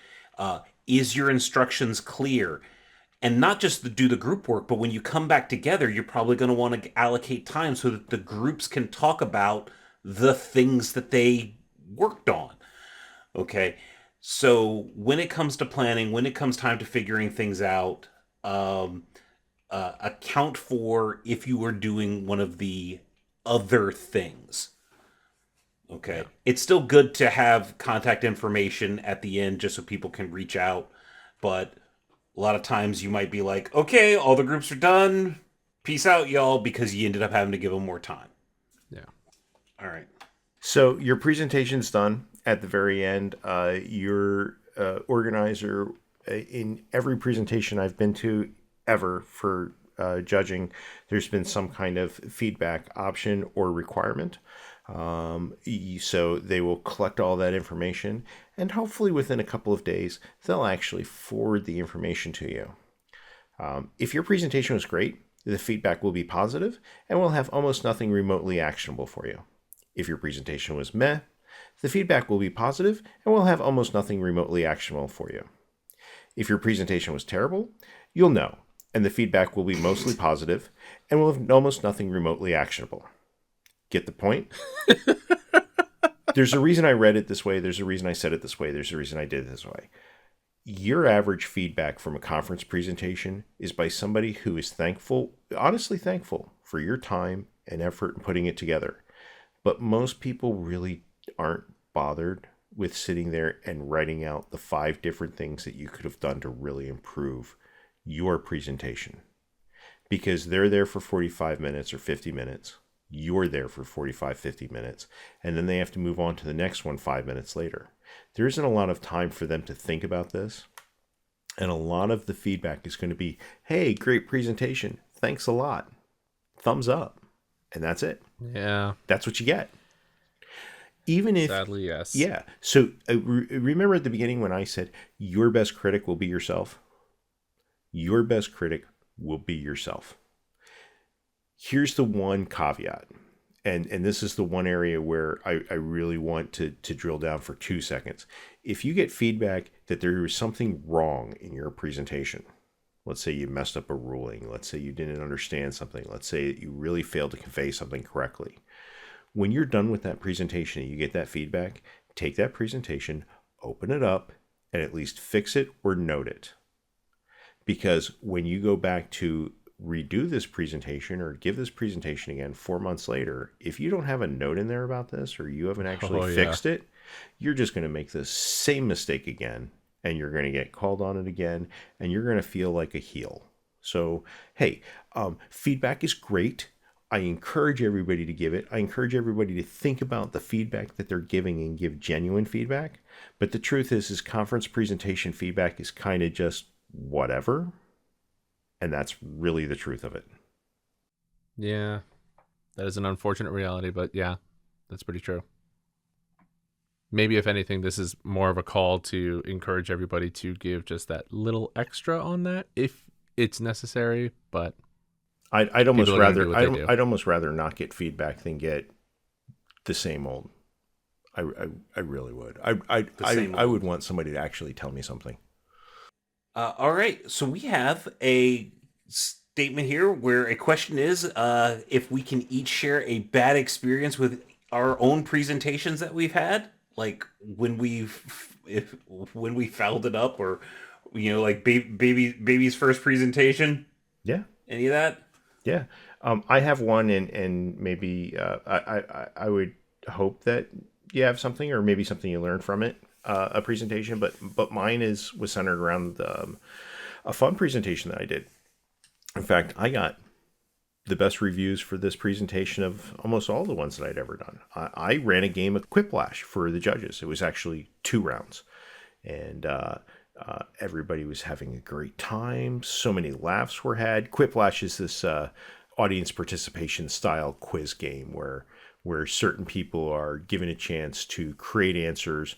Is your instructions clear? And not just to do the group work, but when you come back together, you're probably going to want to allocate time so that the groups can talk about the things that they worked on. Okay. So when it comes to planning, when it comes time to figuring things out, account for if you are doing one of the other things. Okay. Yeah. It's still good to have contact information at the end just so people can reach out. But a lot of times you might be like, okay, all the groups are done. Peace out, y'all, because you ended up having to give them more time. Yeah. All right. So your presentation's done. At the very end, your organizer, in every presentation I've been to ever for judging, there's been some kind of feedback option or requirement. So they will collect all that information, and hopefully within a couple of days, they'll actually forward the information to you. If your presentation was great, the feedback will be positive, and we'll have almost nothing remotely actionable for you. If your presentation was meh, the feedback will be positive, and we'll have almost nothing remotely actionable for you. If your presentation was terrible, you'll know, and the feedback will be mostly positive, and we'll have almost nothing remotely actionable. Get the point? There's a reason I read it this way. There's a reason I said it this way. There's a reason I did it this way. Your average feedback from a conference presentation is by somebody who is thankful, honestly thankful for your time and effort in putting it together. But most people really aren't bothered with sitting there and writing out the 5 different things that you could have done to really improve your presentation. Because they're there for 45 minutes or 50 minutes. You're there for 45, 50 minutes. And then they have to move on to the next one 5 minutes later. There isn't a lot of time for them to think about this. And a lot of the feedback is going to be, hey, great presentation. Thanks a lot. Thumbs up. And that's it. Yeah. That's what you get. Even if, sadly, yes. Yeah. So remember at the beginning when I said your best critic will be yourself? Your best critic will be yourself. Here's the one caveat. And this is the one area where I really want to drill down for 2 seconds. If you get feedback that there is something wrong in your presentation, let's say you messed up a ruling, let's say you didn't understand something, let's say that you really failed to convey something correctly. When you're done with that presentation and you get that feedback, take that presentation, open it up, and at least fix it or note it. Because when you go back to redo this presentation or give this presentation again 4 months later, if you don't have a note in there about this or you haven't actually fixed it, you're just going to make the same mistake again and you're going to get called on it again and you're going to feel like a heel. So, hey, feedback is great. I encourage everybody to give it. I encourage everybody to think about the feedback that they're giving and give genuine feedback. But the truth is conference presentation feedback is kind of just whatever. And that's really the truth of it. Yeah, that is an unfortunate reality, but yeah, that's pretty true. Maybe if anything, this is more of a call to encourage everybody to give just that little extra on that if it's necessary. But I'd almost rather not get feedback than get the same old. I really would. I would want somebody to actually tell me something. All right, so we have a statement here where a question is if we can each share a bad experience with our own presentations that we've had, like when we fouled it up, or like baby's first presentation. Yeah. Any of that? Yeah. I have one, and maybe I would hope that you have something, or maybe something you learned from it. A presentation, but mine was centered around a fun presentation that I did. In fact, I got the best reviews for this presentation of almost all the ones that I'd ever done. I ran a game of Quiplash for the judges. It was actually 2 rounds, and everybody was having a great time. So many laughs were had. Quiplash is this audience participation style quiz game where certain people are given a chance to create answers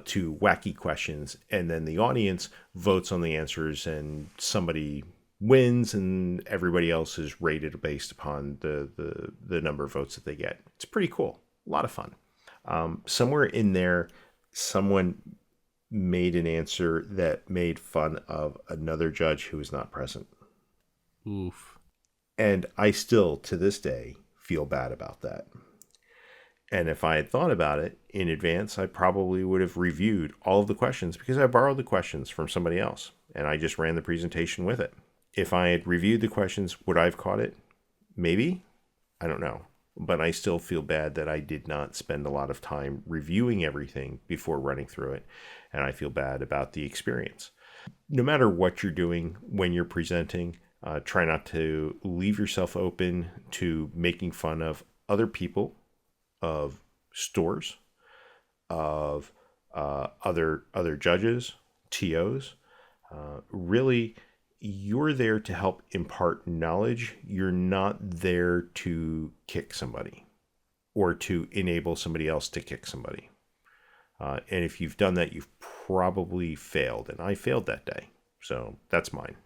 to wacky questions, and then the audience votes on the answers, and somebody wins, and everybody else is rated based upon the number of votes that they get. It's pretty cool, a lot of fun. Somewhere in there, someone made an answer that made fun of another judge who was not present. Oof. And I still, to this day, feel bad about that. And if I had thought about it in advance, I probably would have reviewed all of the questions, because I borrowed the questions from somebody else and I just ran the presentation with it. If I had reviewed the questions, would I have caught it? Maybe. I don't know. But I still feel bad that I did not spend a lot of time reviewing everything before running through it. And I feel bad about the experience. No matter what you're doing when you're presenting, try not to leave yourself open to making fun of other people, of stores, of other judges, TOs. Really, you're there to help impart knowledge. You're not there to kick somebody or to enable somebody else to kick somebody. And if you've done that, you've probably failed. And I failed that day. So that's mine.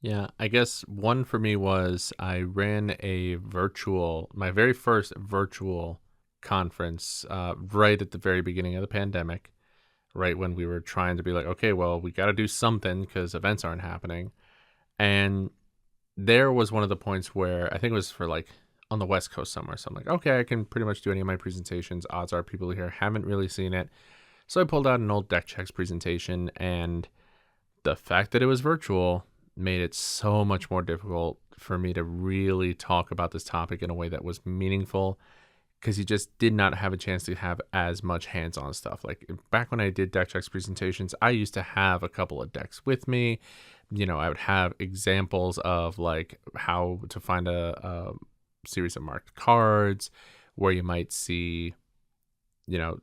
Yeah, I guess one for me was I ran my very first virtual conference right at the very beginning of the pandemic, right when we were trying to be like, okay, well, we got to do something because events aren't happening. And there was one of the points where I think it was for like on the West Coast somewhere. So I'm like, okay, I can pretty much do any of my presentations. Odds are people here haven't really seen it. So I pulled out an old Deck Checks presentation, and the fact that it was virtual made it so much more difficult for me to really talk about this topic in a way that was meaningful, because you just did not have a chance to have as much hands-on stuff. Like back when I did deck checks presentations, I used to have a couple of decks with me. I would have examples of like how to find a series of marked cards where you might see,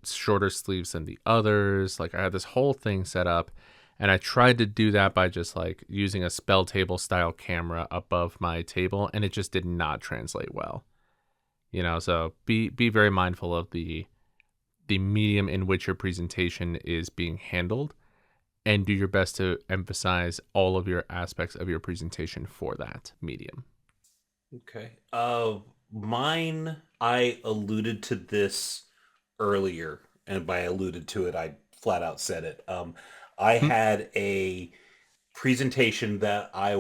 shorter sleeves than the others. Like I had this whole thing set up, and I tried to do that by just like using a spell table style camera above my table, and it just did not translate well. So be very mindful of the medium in which your presentation is being handled, and do your best to emphasize all of your aspects of your presentation for that medium. Okay. Mine, I alluded to this earlier, and by alluded to it, I flat out said it. I had a presentation that I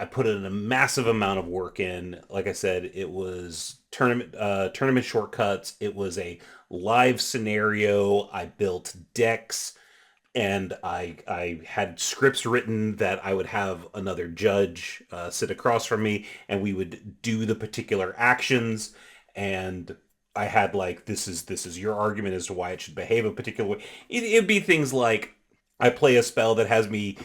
put in a massive amount of work in. Like I said, it was tournament shortcuts. It was a live scenario. I built decks, and I had scripts written that I would have another judge sit across from me, and we would do the particular actions. And I had like, this is your argument as to why it should behave a particular way. It'd be things like, I play a spell that has me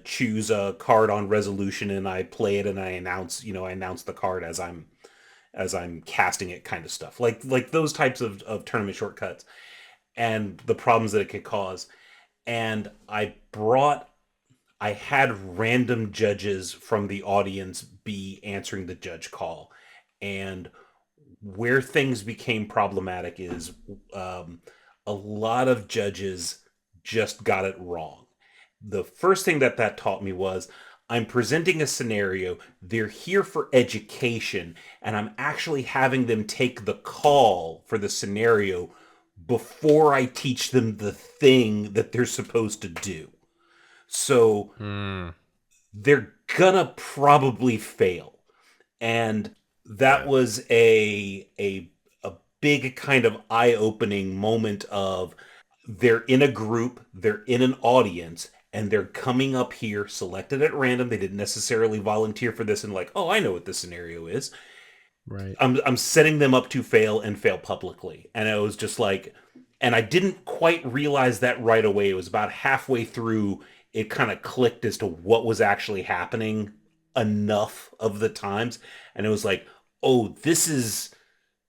choose a card on resolution, and I play it, and I announce the card as I'm casting it, kind of stuff. Like those types of tournament shortcuts and the problems that it could cause. And I had random judges from the audience be answering the judge call. And where things became problematic is a lot of judges just got it wrong. The first thing that taught me was, I'm presenting a scenario, they're here for education, and I'm actually having them take the call for the scenario before I teach them the thing that they're supposed to do. So they're gonna probably fail. And that was a big kind of eye-opening moment of, they're in a group, they're in an audience, and they're coming up here selected at random. They didn't necessarily volunteer for this and like, oh, I know what this scenario is. Right. I'm setting them up to fail and fail publicly. And it was just like, and I didn't quite realize that right away. It was about halfway through, it kind of clicked as to what was actually happening enough of the times. And it was like, oh, this is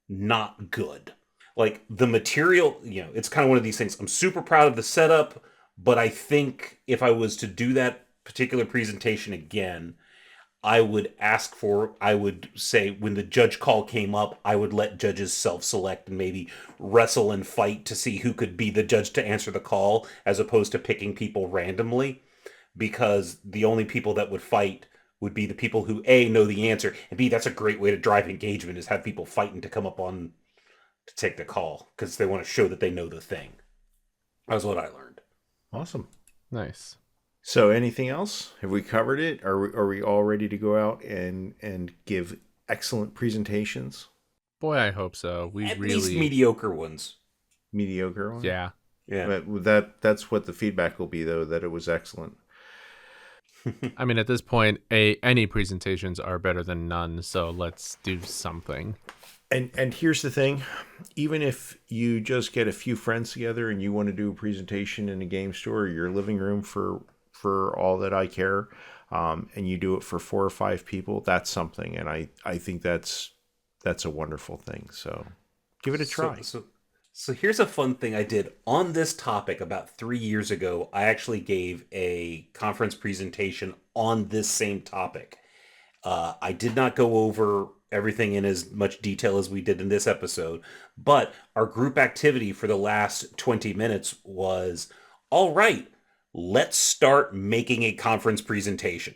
not good. Like the material, it's kind of one of these things. I'm super proud of the setup, but I think if I was to do that particular presentation again, I would say when the judge call came up, I would let judges self-select and maybe wrestle and fight to see who could be the judge to answer the call, as opposed to picking people randomly, because the only people that would fight would be the people who A, know the answer, and B, that's a great way to drive engagement, is have people fighting to come up on to take the call because they want to show that they know the thing. That's what I learned. Awesome. Nice. So anything else? Have we covered it? Are we all ready to go out and give excellent presentations? Boy, I hope so. At least mediocre ones. Mediocre ones? Yeah. But that's what the feedback will be, though, that it was excellent. I mean, at this point, any presentations are better than none, so let's do something. And here's the thing, even if you just get a few friends together and you want to do a presentation in a game store or your living room for all that I care, and you do it for 4 or 5 people, that's something. And I think that's a wonderful thing. So give it a try. So here's a fun thing I did on this topic about 3 years ago. I actually gave a conference presentation on this same topic. I did not go over everything in as much detail as we did in this episode, but our group activity for the last 20 minutes was, all right, let's start making a conference presentation.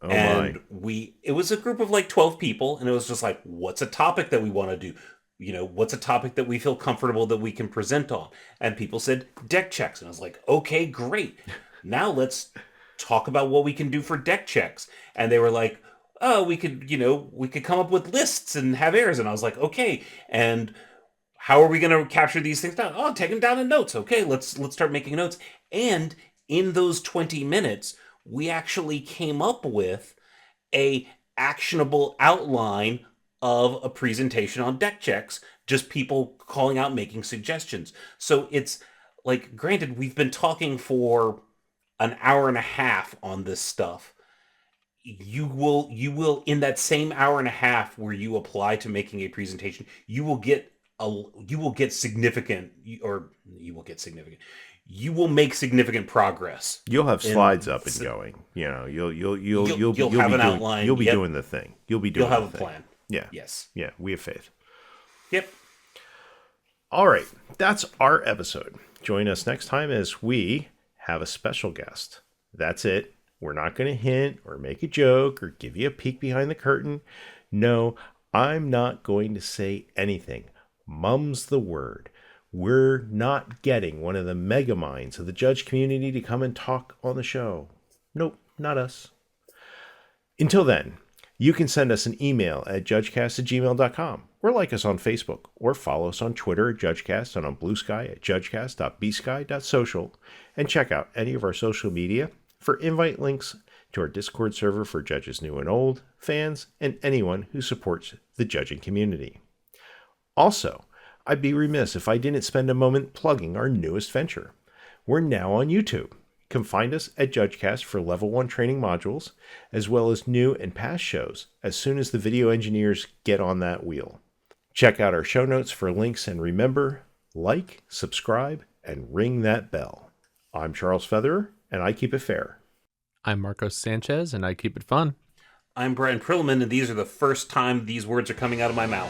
Oh and my. It was a group of like 12 people, and it was just like, what's a topic that we want to do? What's a topic that we feel comfortable that we can present on? And people said deck checks. And I was like, okay, great. Now let's talk about what we can do for deck checks. And they were like, oh, we could come up with lists and have errors. And I was like, okay. And how are we going to capture these things down? Oh, take them down in notes. Okay, let's start making notes. And in those 20 minutes, we actually came up with a actionable outline of a presentation on deck checks, just people calling out, making suggestions. So it's like, granted, we've been talking for an hour and a half on this stuff. You will in that same hour and a half where you apply to making a presentation, you will get significant, or you will get significant you will make significant progress. You'll have in- slides up and going. You know, you'll You'll be have an doing, outline. You'll be Yep. doing the thing. You'll be doing You'll have the a thing. plan. Yeah. Yes. Yeah. We have faith. Yep. All right. That's our episode. Join us next time as we have a special guest. That's it. We're not going to hint or make a joke or give you a peek behind the curtain. No, I'm not going to say anything. Mum's the word. We're not getting one of the mega minds of the judge community to come and talk on the show. Nope, not us. Until then, you can send us an email at judgecast@gmail.com, or like us on Facebook, or follow us on Twitter at JudgeCast and on BlueSky at judgecast.bsky.social, and check out any of our social media for invite links to our Discord server for judges new and old, fans, and anyone who supports the judging community. Also, I'd be remiss if I didn't spend a moment plugging our newest venture. We're now on YouTube. You can find us at JudgeCast for Level 1 training modules, as well as new and past shows as soon as the video engineers get on that wheel. Check out our show notes for links, and remember, like, subscribe, and ring that bell. I'm Charles Featherer, and I keep it fair. I'm Marcos Sanchez, and I keep it fun. I'm Bryan Prillman, and these are the first time these words are coming out of my mouth.